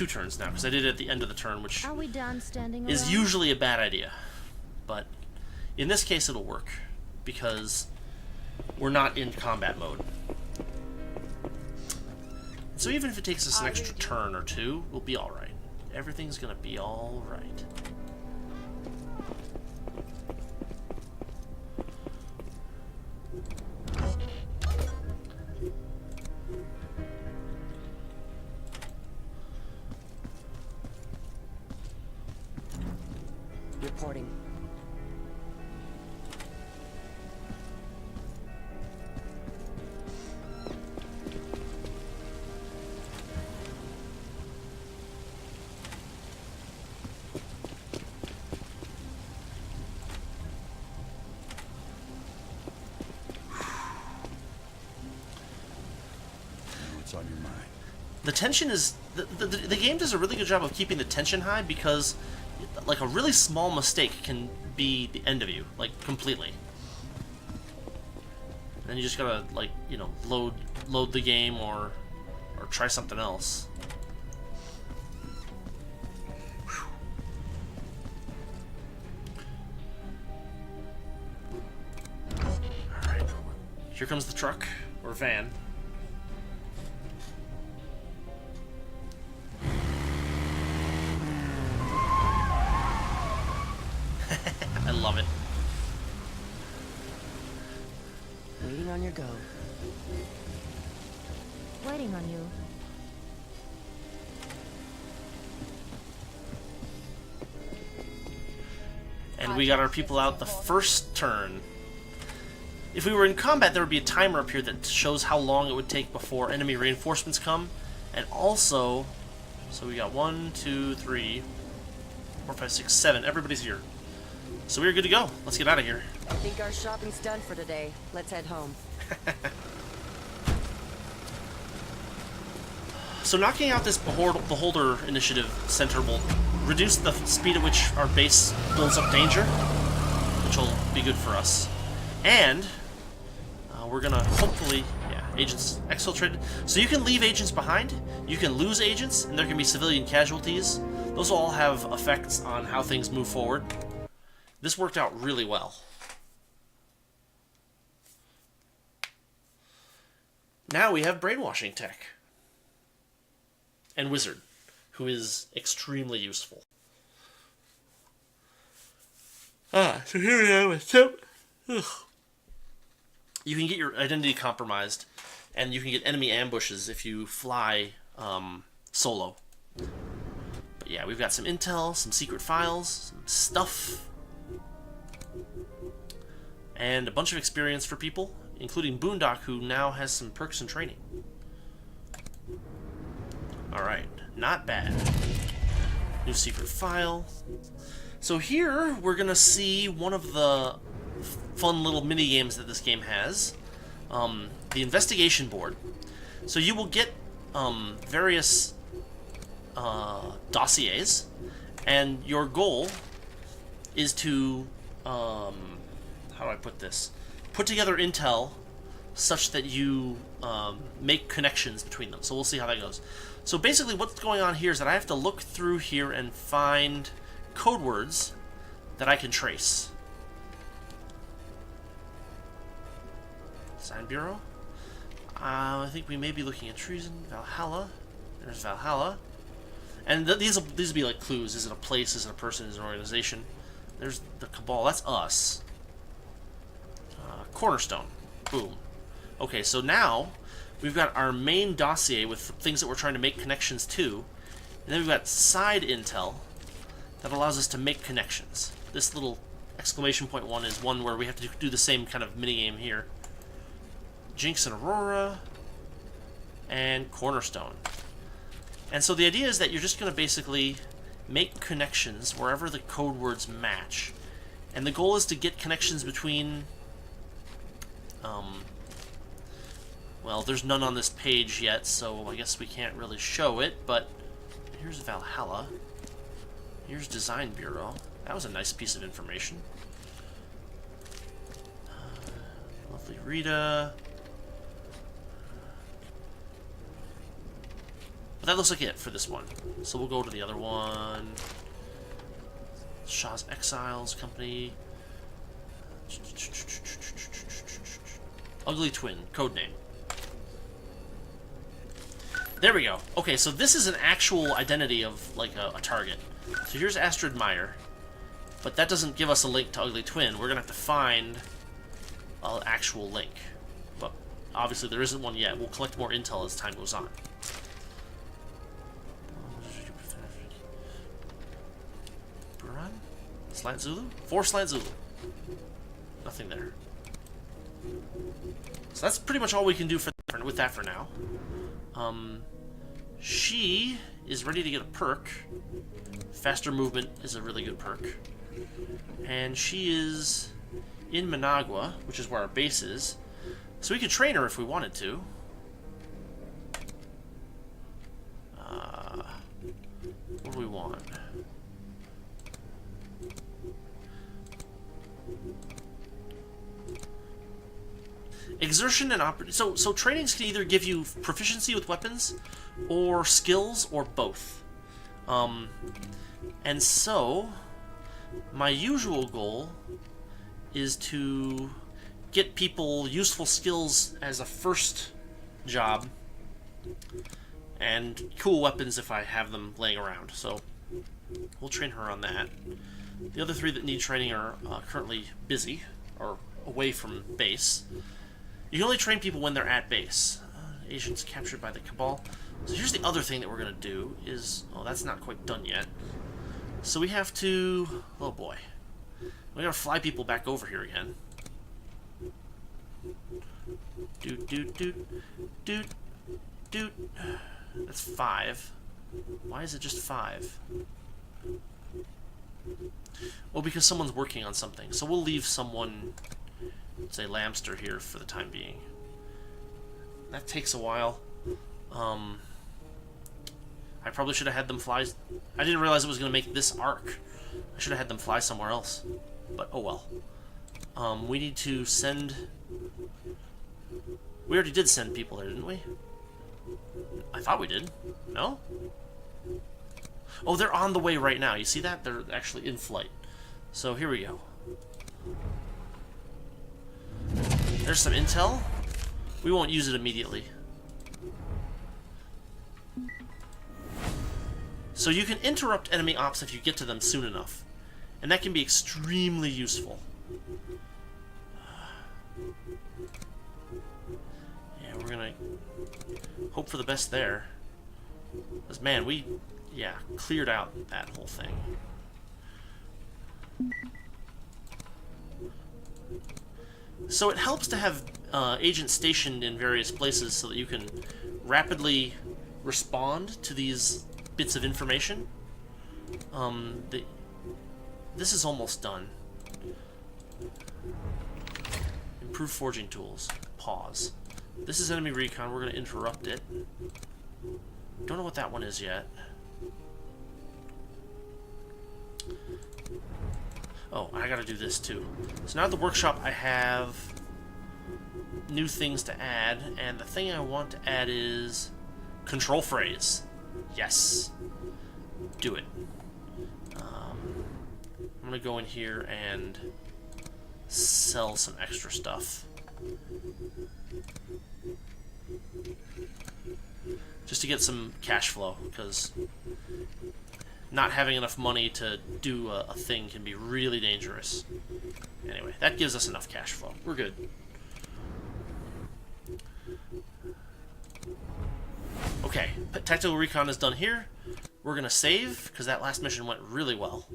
2 turns now, because I did it at the end of the turn, which Are we done standing is around? usually a bad idea. But in this case, it'll work, because we're not in combat mode. So even if it takes us an extra turn or 2, we'll be alright. Everything's gonna be alright. Reporting. What's on your mind? The tension is... The game does a really good job of keeping the tension high, because like a really small mistake can be the end of you, like completely. And you just gotta, like, you know, load the game or try something else. Alright. Here comes the truck, or van. I love it. Waiting on your go. Waiting on you. And we got our people out the first turn. If we were in combat, there would be a timer up here that shows how long it would take before enemy reinforcements come. And also, so we got 1, 2, 3, 4, 5, 6, 7. Everybody's here. So we're good to go. Let's get out of here. I think our shopping's done for today. Let's head home. So knocking out this Beholder Initiative Center will reduce the speed at which our base builds up danger, which will be good for us. And we're gonna hopefully, yeah, agents exfiltrated. So you can leave agents behind, you can lose agents, and there can be civilian casualties. Those will all have effects on how things move forward. This worked out really well. Now we have brainwashing tech. And wizard, who is extremely useful. So here we are with Tim. You can get your identity compromised, and you can get enemy ambushes if you fly solo. But yeah, we've got some intel, some secret files, some stuff, and a bunch of experience for people, including Boondock, who now has some perks and training. Alright, not bad. New secret file. So here, we're gonna see one of the fun little mini games that this game has. The investigation board. So you will get various dossiers, and your goal is to, how do I put this? Put together intel such that you make connections between them. So we'll see how that goes. So basically what's going on here is that I have to look through here and find code words that I can trace. Design Bureau. I think we may be looking at treason. Valhalla. There's Valhalla. And these will be like clues. Is it a place? Is it a person? Is it an organization? There's the Cabal. That's us. Cornerstone. Boom. Okay, so now we've got our main dossier with things that we're trying to make connections to. And then we've got side intel that allows us to make connections. This little exclamation point one is one where we have to do the same kind of minigame here. Jinx and Aurora, and Cornerstone. And so the idea is that you're just going to basically make connections wherever the code words match. And the goal is to get connections between... well, there's none on this page yet, so I guess we can't really show it, but here's Valhalla. Here's Design Bureau. That was a nice piece of information. Lovely Rita. But that looks like it for this one. So we'll go to the other one. Shah's Exiles Company. Ugly Twin, codename. There we go. Okay, so this is an actual identity of, like, a target. So here's Astrid Meyer. But that doesn't give us a link to Ugly Twin. We're going to have to find an actual link. But obviously there isn't one yet. We'll collect more intel as time goes on. Buran? Slant Zulu? 4 Slant Zulu. Nothing there. So that's pretty much all we can do with that for now. She is ready to get a perk. Faster movement is a really good perk. And she is in Managua, which is where our base is. So we could train her if we wanted to. What do we want? Exertion and so trainings can either give you proficiency with weapons, or skills, or both. And so, my usual goal is to get people useful skills as a first job, and cool weapons if I have them laying around. So, we'll train her on that. The other 3 that need training are currently busy, or away from base. You can only train people when they're at base. Agents captured by the Cabal. So here's the other thing that we're going to do is... Oh, that's not quite done yet. So we have to... Oh boy. We gotta fly people back over here again. Doot, doot, doot, doot, doot. That's 5. Why is it just 5? Oh, because someone's working on something. So we'll leave someone... say Lamster here for the time being. That takes a while. I probably should have had them fly... I didn't realize it was going to make this arc. I should have had them fly somewhere else. But, oh well. We need to send... We already did send people there, didn't we? I thought we did. No? Oh, they're on the way right now. You see that? They're actually in flight. So, here we go. There's some intel. We won't use it immediately. So you can interrupt enemy ops if you get to them soon enough. And that can be extremely useful. Yeah, we're gonna hope for the best there. Because, man, we, yeah, cleared out that whole thing. So it helps to have agents stationed in various places so that you can rapidly respond to these bits of information. This is almost done. Improve forging tools. Pause. This is enemy recon. We're going to interrupt it. Don't know what that one is yet. Oh, I gotta do this too. So now at the workshop I have new things to add, and the thing I want to add is control phrase. Yes. Do it. I'm gonna go in here and sell some extra stuff. Just to get some cash flow, because not having enough money to do a thing can be really dangerous. Anyway, that gives us enough cash flow. We're good. Okay, tactical recon is done here. We're gonna save, because that last mission went really well.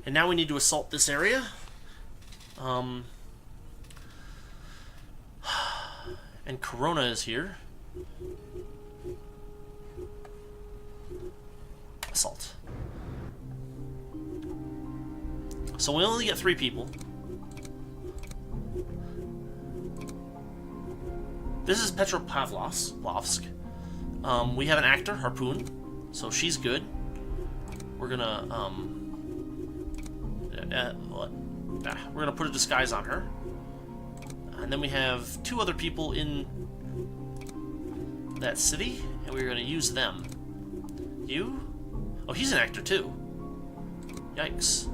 And now we need to assault this area. And Corona is here. Assault. So we only get 3 people. This is Petropavlovsk. We have an actor, Harpoon, so she's good. We're gonna, we're gonna put a disguise on her. And then we have 2 other people in that city, and we're gonna use them. You? Oh, he's an actor too. Yikes.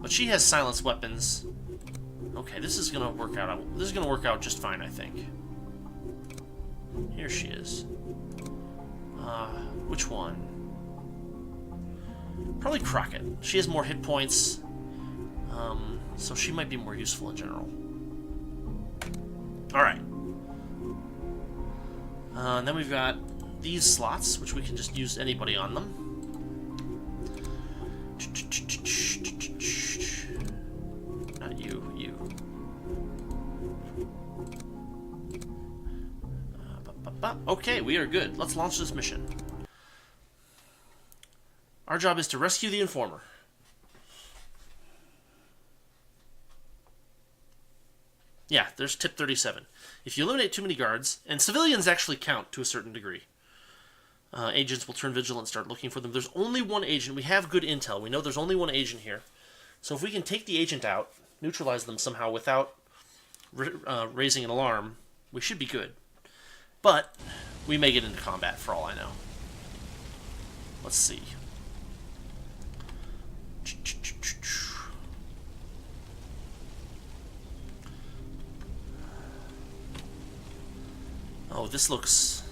But she has silenced weapons. Okay, this is gonna work out. This is gonna work out just fine, I think. Here she is. Which one? Probably Crockett. She has more hit points, so she might be more useful in general. Alright. And then we've got these slots, which we can just use anybody on them. Not you, you. Okay, we are good. Let's launch this mission. Our job is to rescue the informer. Yeah, there's tip 37. If you eliminate too many guards, and civilians actually count to a certain degree, agents will turn vigilant and start looking for them. There's only one agent. We have good intel. We know there's only one agent here. So if we can take the agent out, neutralize them somehow without raising an alarm, we should be good. But we may get into combat for all I know. Let's see. Oh, this looks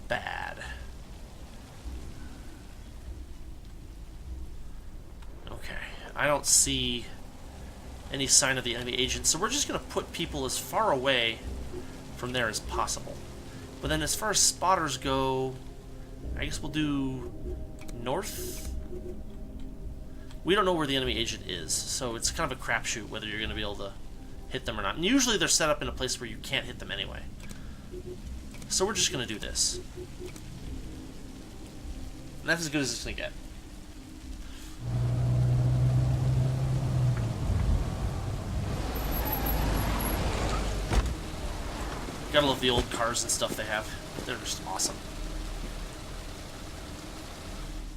bad. Okay, I don't see any sign of the enemy agent, so we're just going to put people as far away from there as possible. But then as far as spotters go, I guess we'll do north. We don't know where the enemy agent is, so it's kind of a crapshoot whether you're going to be able to hit them or not. And usually they're set up in a place where you can't hit them anyway. So we're just going to do this. And that's as good as it's going to get. Gotta love the old cars and stuff they have. They're just awesome.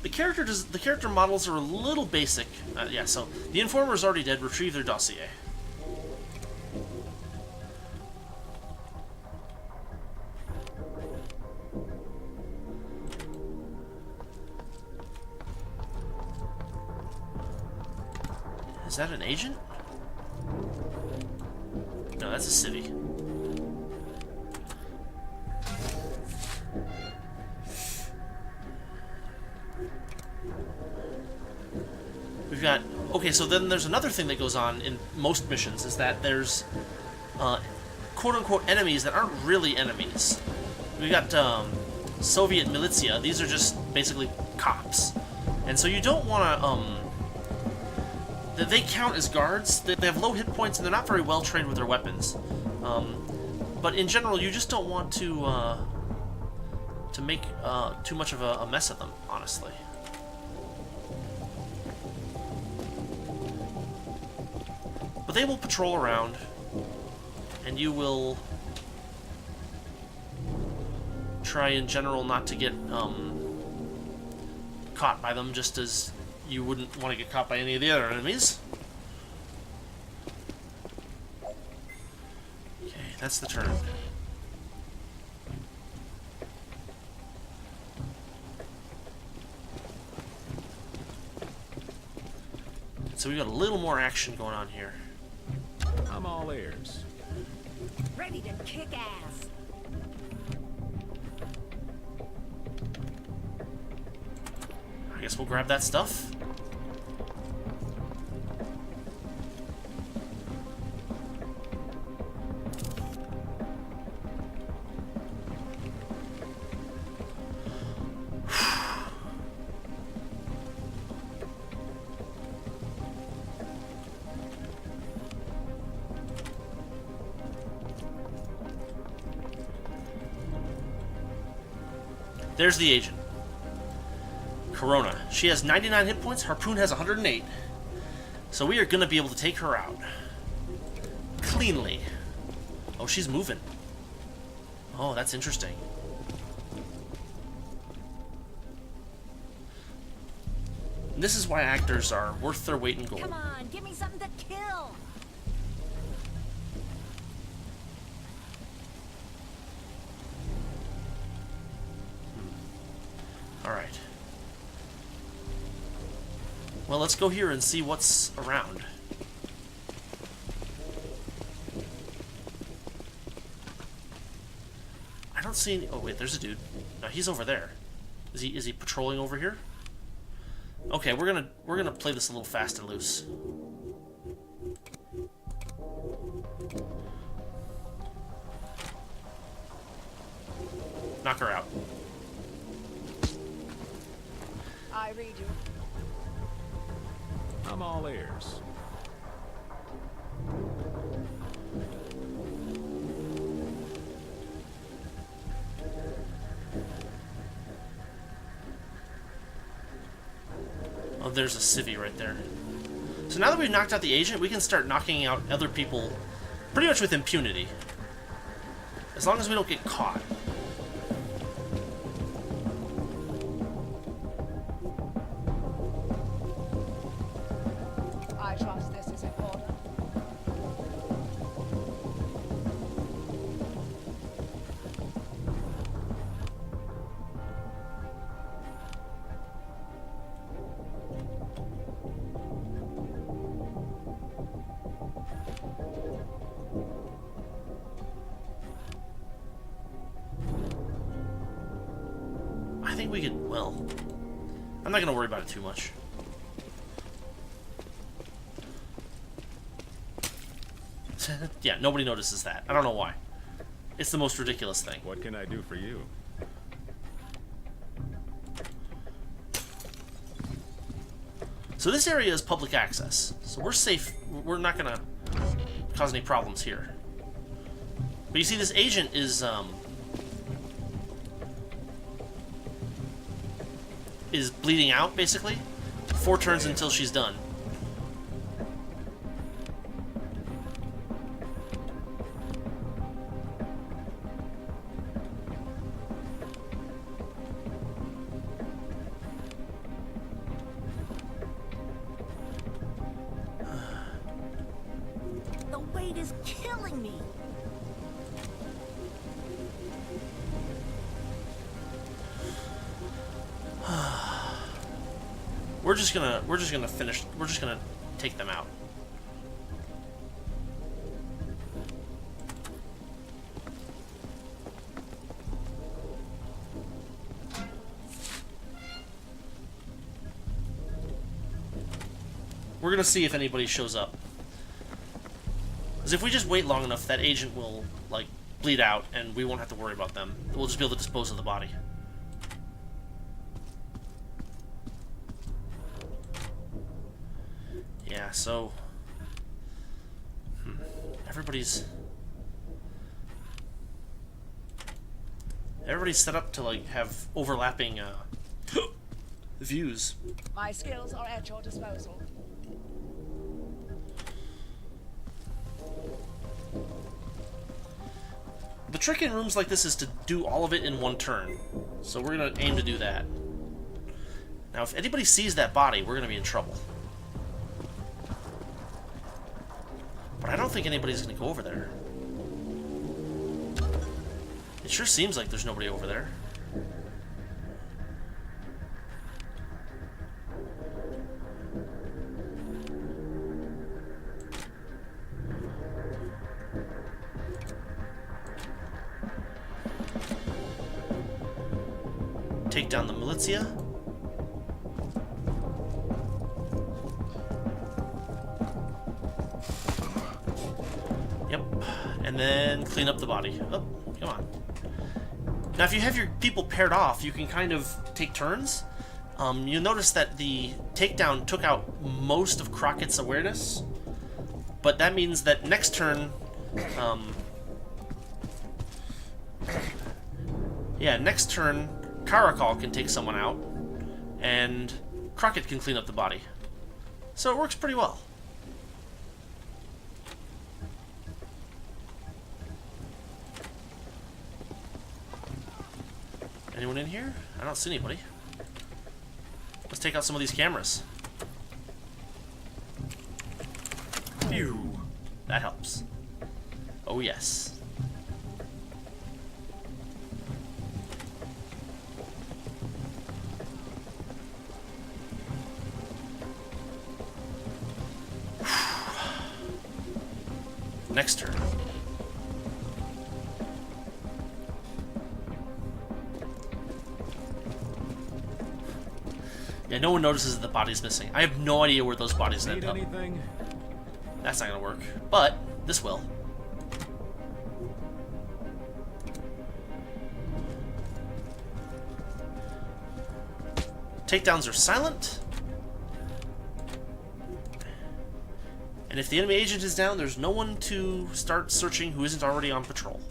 The character models are a little basic. Yeah, so the informer is already dead. Retrieve their dossier. Is that an agent? No, that's a city. We've got... Okay, so then there's another thing that goes on in most missions, is that there's quote-unquote enemies that aren't really enemies. We've got Soviet militia. These are just basically cops. And so you don't want to... They count as guards. They have low hit points, and they're not very well trained with their weapons. But in general, you just don't want to make too much of a mess of them, honestly. But they will patrol around, and you will try in general not to get caught by them, just as you wouldn't want to get caught by any of the other enemies. Okay, that's the turn. So we got a little more action going on here. I'm all ears. Ready to kick ass. I guess we'll grab that stuff. There's the agent. Corona. She has 99 hit points. Harpoon has 108. So we are going to be able to take her out. Cleanly. Oh, she's moving. Oh, that's interesting. This is why actors are worth their weight in gold. Come on, give me something to kill. Alright. Well, let's go here and see what's around. I don't see any... Oh, wait, there's a dude. No, he's over there. Is he patrolling over here? Okay, we're gonna play this a little fast and loose. Knock her out. I read you. I'm all ears. Oh, there's a civvy right there. So now that we've knocked out the agent, we can start knocking out other people pretty much with impunity. As long as we don't get caught. I trust this is important. I think we could, well, I'm not going to worry about it too much. Yeah, nobody notices that. I don't know why. It's the most ridiculous thing. What can I do for you? So this area is public access. So we're safe. We're not going to cause any problems here. But you see, this agent is bleeding out, basically. 4 turns until she's done. The weight is killing me. We're just gonna take them out. We're gonna see if anybody shows up. Because if we just wait long enough, that agent will, like, bleed out, and we won't have to worry about them. We'll just be able to dispose of the body. Yeah, so... Everybody's set up to, like, have overlapping, views. My skills are at your disposal. The trick in rooms like this is to do all of it in one turn. So we're going to aim to do that. Now, if anybody sees that body, we're going to be in trouble. But I don't think anybody's going to go over there. It sure seems like there's nobody over there. Take down the militia. Yep. And then clean up the body. Oh, come on. Now, if you have your people paired off, you can kind of take turns. You'll notice that the takedown took out most of Crockett's awareness, but that means that next turn, next turn, Karakal can take someone out, and Crockett can clean up the body. So it works pretty well. Anyone in here? I don't see anybody. Let's take out some of these cameras. Phew. That helps. Oh, yes. Next turn. Yeah, no one notices that the body's missing. I have no idea where those bodies end up. Anything? That's not gonna work. But this will. Takedowns are silent. And if the enemy agent is down, there's no one to start searching who isn't already on patrol.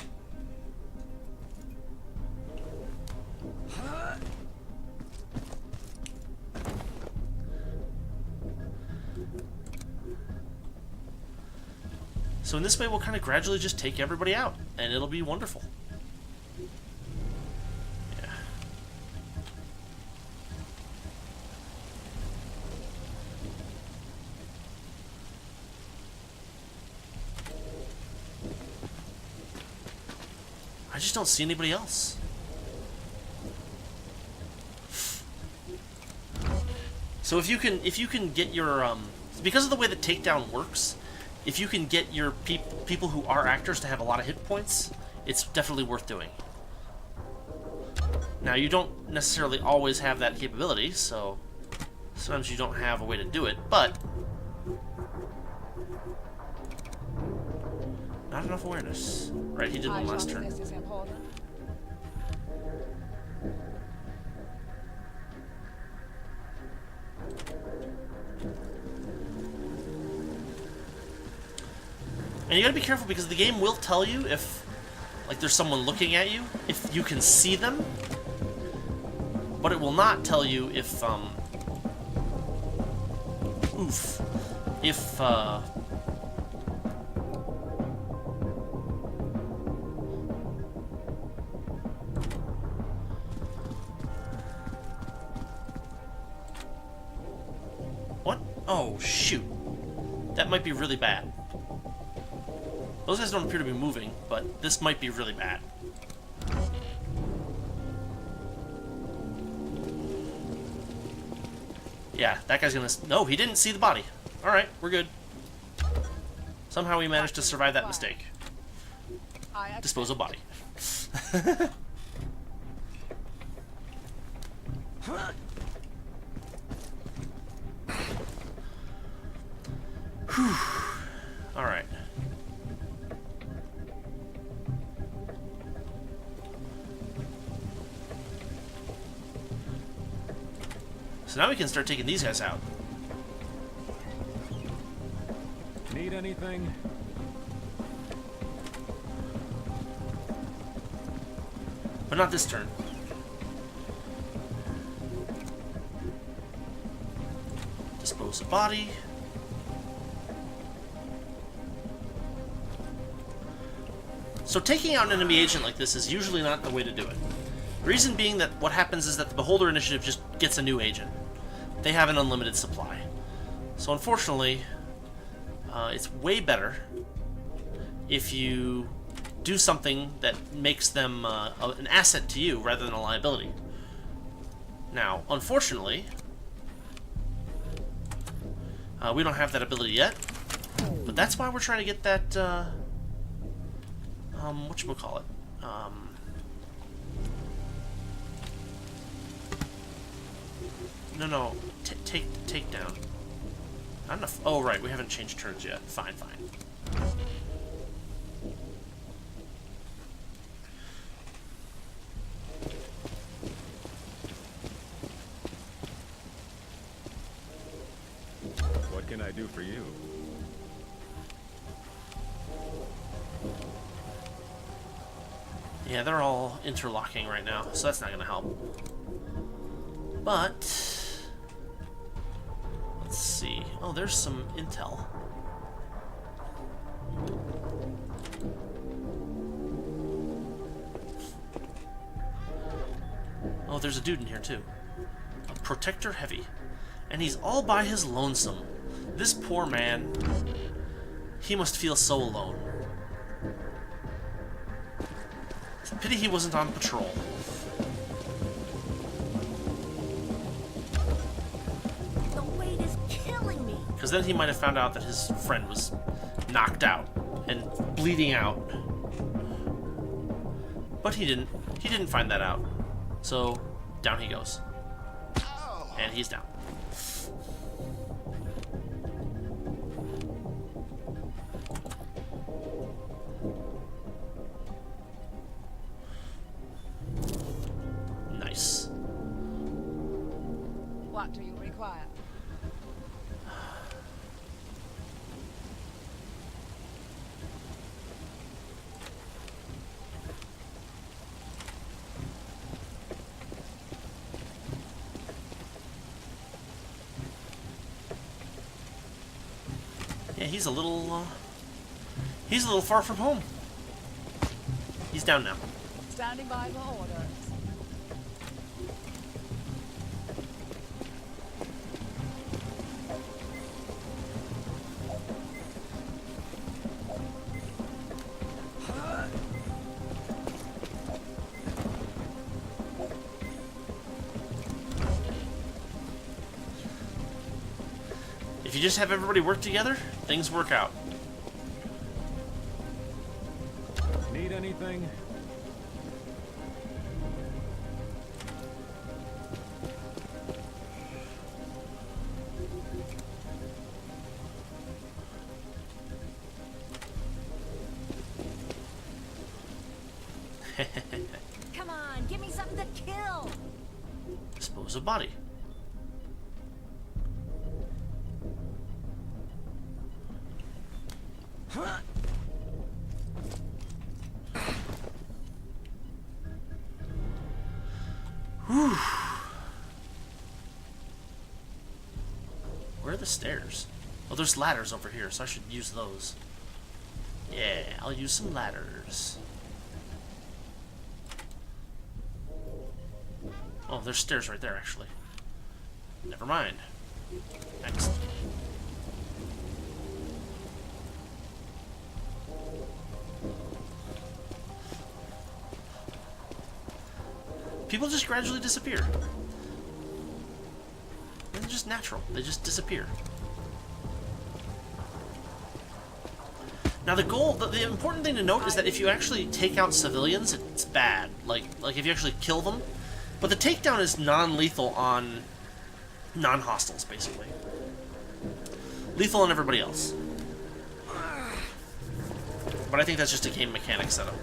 So in this way, we'll kind of gradually just take everybody out, and it'll be wonderful. Yeah. I just don't see anybody else. So if you can get your because of the way that takedown works, if you can get your people who are actors to have a lot of hit points, it's definitely worth doing. Now, you don't necessarily always have that capability, so sometimes you don't have a way to do it, but not enough awareness. Right, he did I one last trust turn. this is important. And you gotta be careful because the game will tell you if, like, there's someone looking at you, if you can see them, but it will not tell you if, what? Oh, shoot. That might be really bad. Those guys don't appear to be moving, but this might be really bad. Yeah, that guy's gonna... No, he didn't see the body. Alright, we're good. Somehow we managed to survive that mistake. Dispose of body. Whew. Alright. So now we can start taking these guys out. Need anything? But not this turn. Dispose of body. So taking out an enemy agent like this is usually not the way to do it. Reason being that what happens is that the Beholder Initiative just gets a new agent. They have an unlimited supply. So unfortunately, it's way better if you do something that makes them an asset to you rather than a liability. Now, unfortunately, we don't have that ability yet, but that's why we're trying to get that, whatchamacallit? No, take down. Not enough. Oh, right, we haven't changed turns yet. Fine. What can I do for you? Yeah, they're all interlocking right now, so that's not going to help. But let's see. Oh, there's some intel. Oh, there's a dude in here too. A Protector Heavy. And he's all by his lonesome. This poor man, he must feel so alone. Pity he wasn't on patrol. The weight is killing me. Because then he might have found out that his friend was knocked out and bleeding out. But he didn't. He didn't find that out. So, down he goes. And he's down. Nice. What do you require? Yeah, he's a little far from home. He's down now. Standing by for orders. If you just have everybody work together, things work out. Need anything? Come on, give me something to kill. Dispose of body. Whew. Where are the stairs? Oh, there's ladders over here, so I should use those. Yeah, I'll use some ladders. Oh, there's stairs right there, actually. Never mind. Next. People just gradually disappear. They're just natural. They just disappear. Now the goal, the important thing to note is that if you actually take out civilians, it's bad. Like if you actually kill them. But the takedown is non-lethal on non-hostiles, basically. Lethal on everybody else. But I think that's just a game mechanic setup.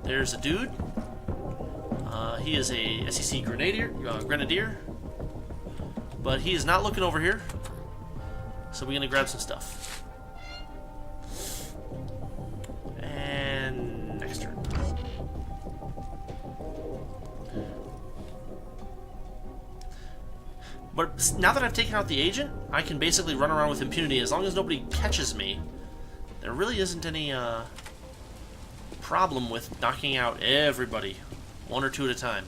There's a dude. He is a SEC grenadier, but he is not looking over here. So we're gonna grab some stuff. And next turn. But now that I've taken out the agent, I can basically run around with impunity as long as nobody catches me. There really isn't any problem with knocking out everybody, one or two at a time.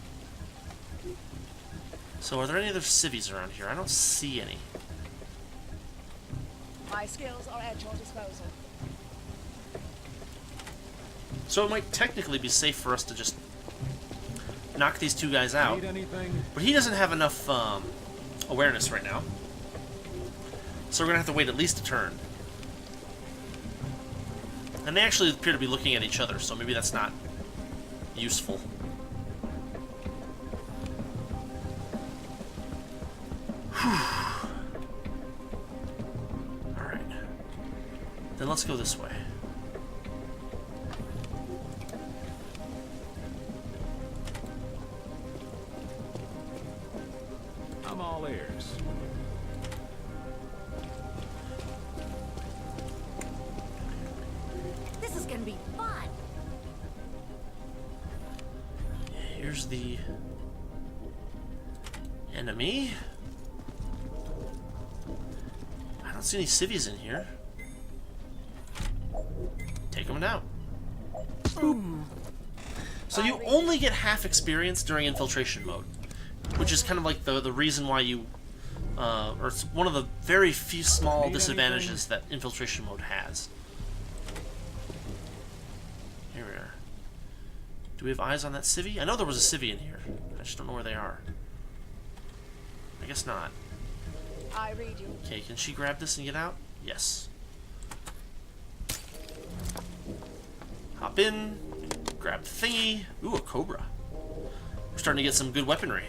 So are there any other civvies around here? I don't see any. My skills are at your disposal. So it might technically be safe for us to just knock these two guys out. Need anything? But he doesn't have enough awareness right now. So we're going to have to wait at least a turn. And they actually appear to be looking at each other, so maybe that's not useful. Alright. Then let's go this way. I'm all ears. This is gonna be fun. Here's the enemy. I don't see any civvies in here. take them down. Boom. So you only get half experience during infiltration mode, which is kind of like the reason why you, or it's one of the very few small disadvantages that infiltration mode has. Here we are. Do we have eyes on that civvy? I know there was a civvy in here. I just don't know where they are. I guess not. I read you. Okay, can she grab this and get out? Yes. Hop in, grab the thingy. Ooh, a cobra. We're starting to get some good weaponry.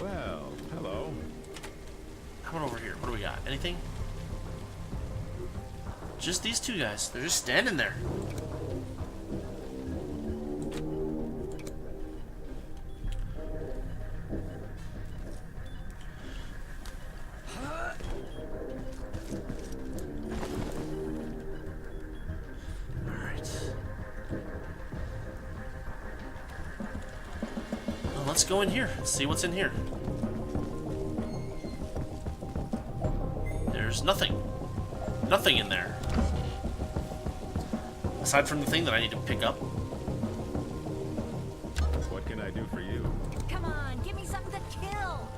Well, hello. How about over here? What do we got? Anything? Just these two guys. They're just standing there. Let's go in here. See what's in here. There's nothing. Nothing in there. Aside from the thing that I need to pick up. What can I do for you? Come on, give me something to kill.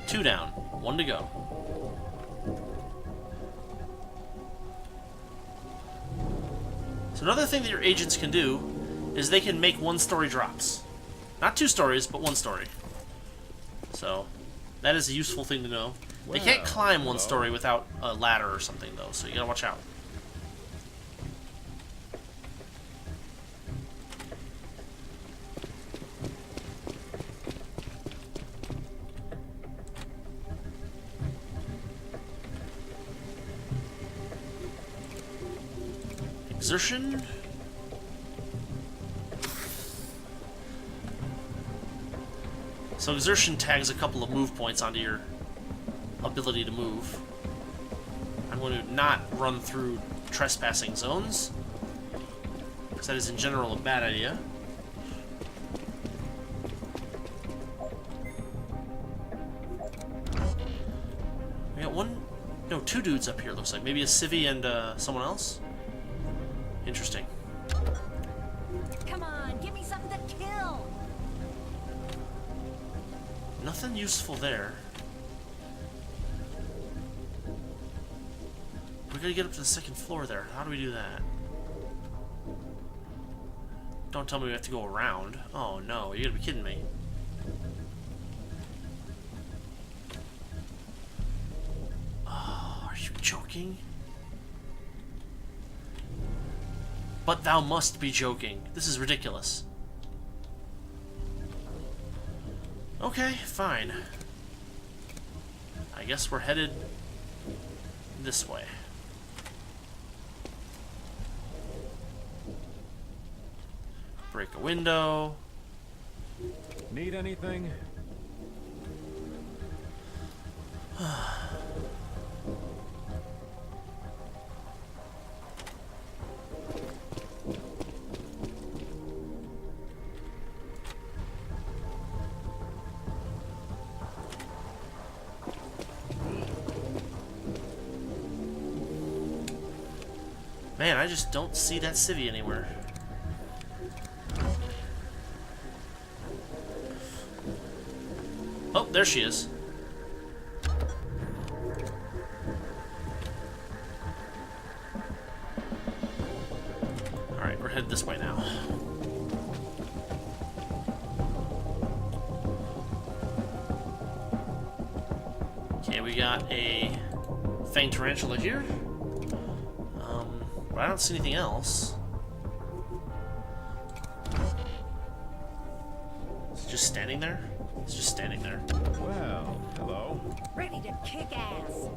Two down. One to go. So another thing that your agents can do is they can make one-story drops. Not two stories, but one story. So that is a useful thing to know. They can't climb one story without a ladder or something, though, so you gotta watch out. Exertion. So exertion tags a couple of move points onto your ability to move. I'm going to not run through trespassing zones, because that is in general a bad idea. We got two dudes up here, looks like. Maybe a civvy and someone else? Interesting. Come on, give me something to kill. Nothing useful there. We gotta get up to the second floor there. How do we do that? Don't tell me we have to go around. Oh no, you gotta be kidding me. Oh, are you joking? But thou must be joking. This is ridiculous. Okay, fine. I guess we're headed this way. Break a window. Need anything? Man, I just don't see that civvy anywhere. Oh, there she is. Alright, we're headed this way now. Okay, we got a fanged tarantula here. But I don't see anything else. It's just standing there? It's just standing there. Well, hello. Ready to kick ass.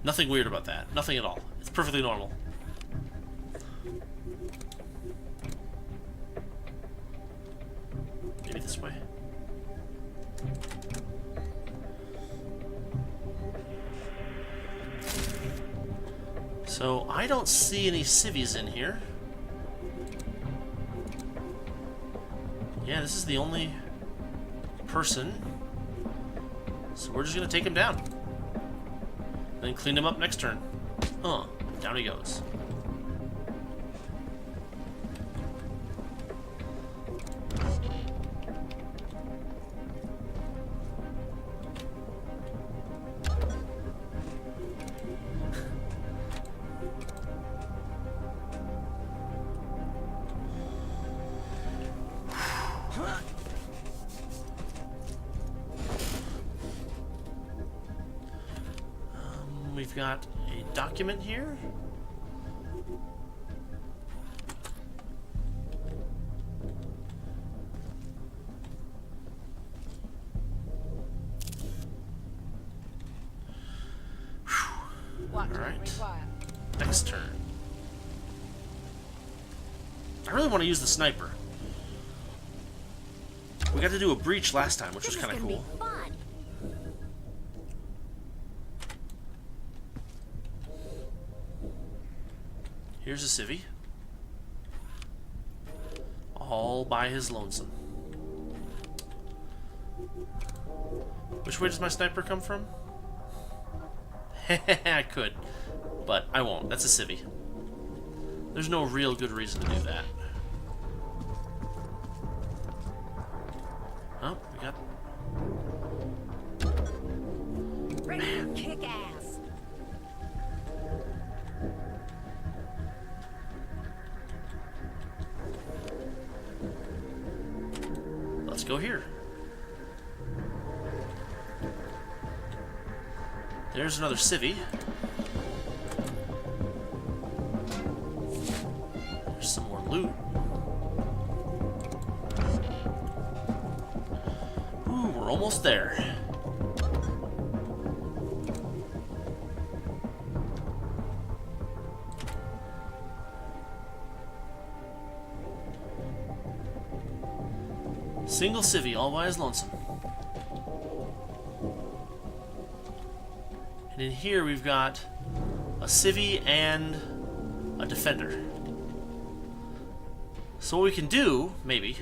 Nothing weird about that. Nothing at all. It's perfectly normal. So I don't see any civvies in here. Yeah, this is the only person. So we're just gonna take him down. Then clean him up next turn. Down he goes. We've got a document here. What do you Alright. require? Next turn. I really want to use the sniper. We got to do a breach last time, which was This is kind of gonna cool. be fun. Here's a civvy. All by his lonesome. Which way does my sniper come from? I could, but I won't. That's a civvy. There's no real good reason to do that. Oh, we got... Ready to kick ass. Let's go here. There's another civvy. There's some more loot. Ooh, we're almost there. Single civvy, all by his lonesome. And in here we've got a civvy and a defender. So what we can do, maybe...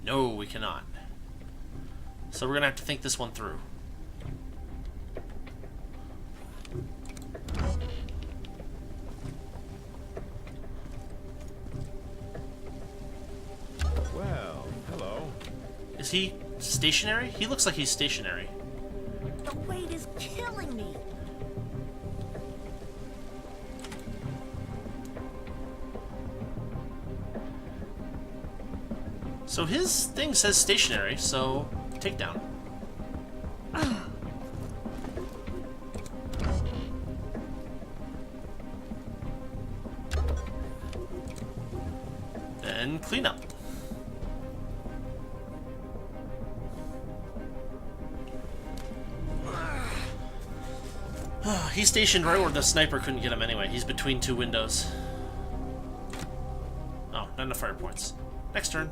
No, we cannot. So we're gonna have to think this one through. Well, hello. Is he stationary? He looks like he's stationary. The weight is killing me. So his thing says stationary, so takedown. Then clean up. He's stationed right where the sniper couldn't get him anyway. He's between two windows. Oh, not enough fire points. Next turn.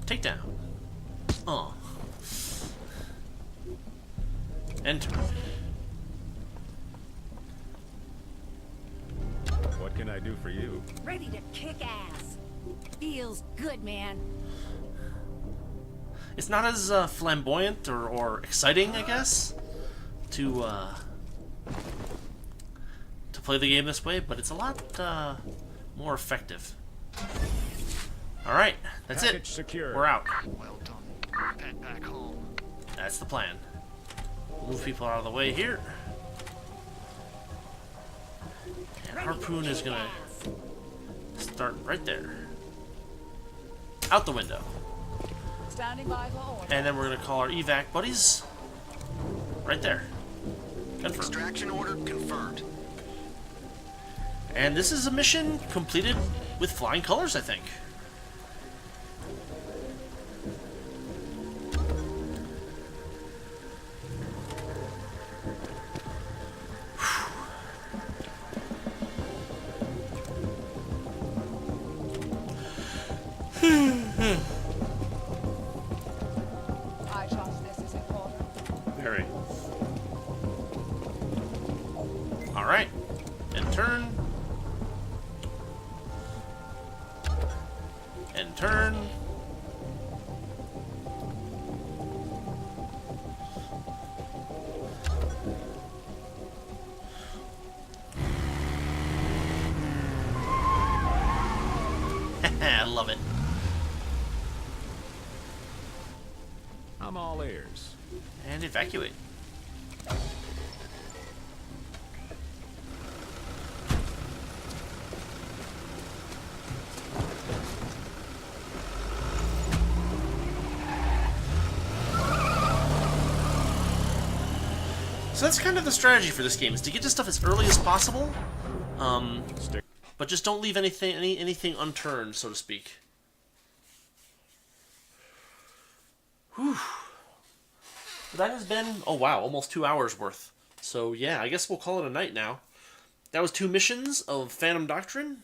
Takedown. Oh. Enter. What can I do for you? Ready to kick ass. Feels good, man. It's not as flamboyant or exciting, I guess, to play the game this way, but it's a lot more effective. All right, that's Package it. secure. We're out. Well done. Head back home. That's the plan. Move people out of the way here. And Ready Harpoon to is kick gonna ass. start right there. Out the window. Standing by for order. And then we're gonna call our evac buddies. Right there. Confirmed. Extraction order confirmed. And this is a mission completed with flying colors, I think. I trust this is important. Very. Alright. And turn. And turn. I love it. I'm all ears. And evacuate. So that's kind of the strategy for this game, is to get to stuff as early as possible, Stick. but just don't leave anything unturned, so to speak. Whew. That has been, oh wow, almost 2 hours worth. So yeah, I guess we'll call it a night now. That was 2 missions of Phantom Doctrine.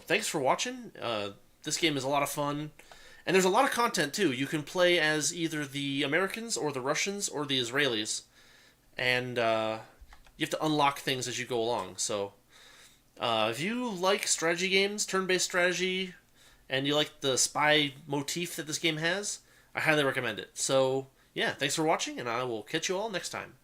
Thanks for watching. This game is a lot of fun. And there's a lot of content, too. You can play as either the Americans or the Russians or the Israelis. And you have to unlock things as you go along. So if you like strategy games, turn-based strategy, and you like the spy motif that this game has, I highly recommend it. So, yeah, thanks for watching, and I will catch you all next time.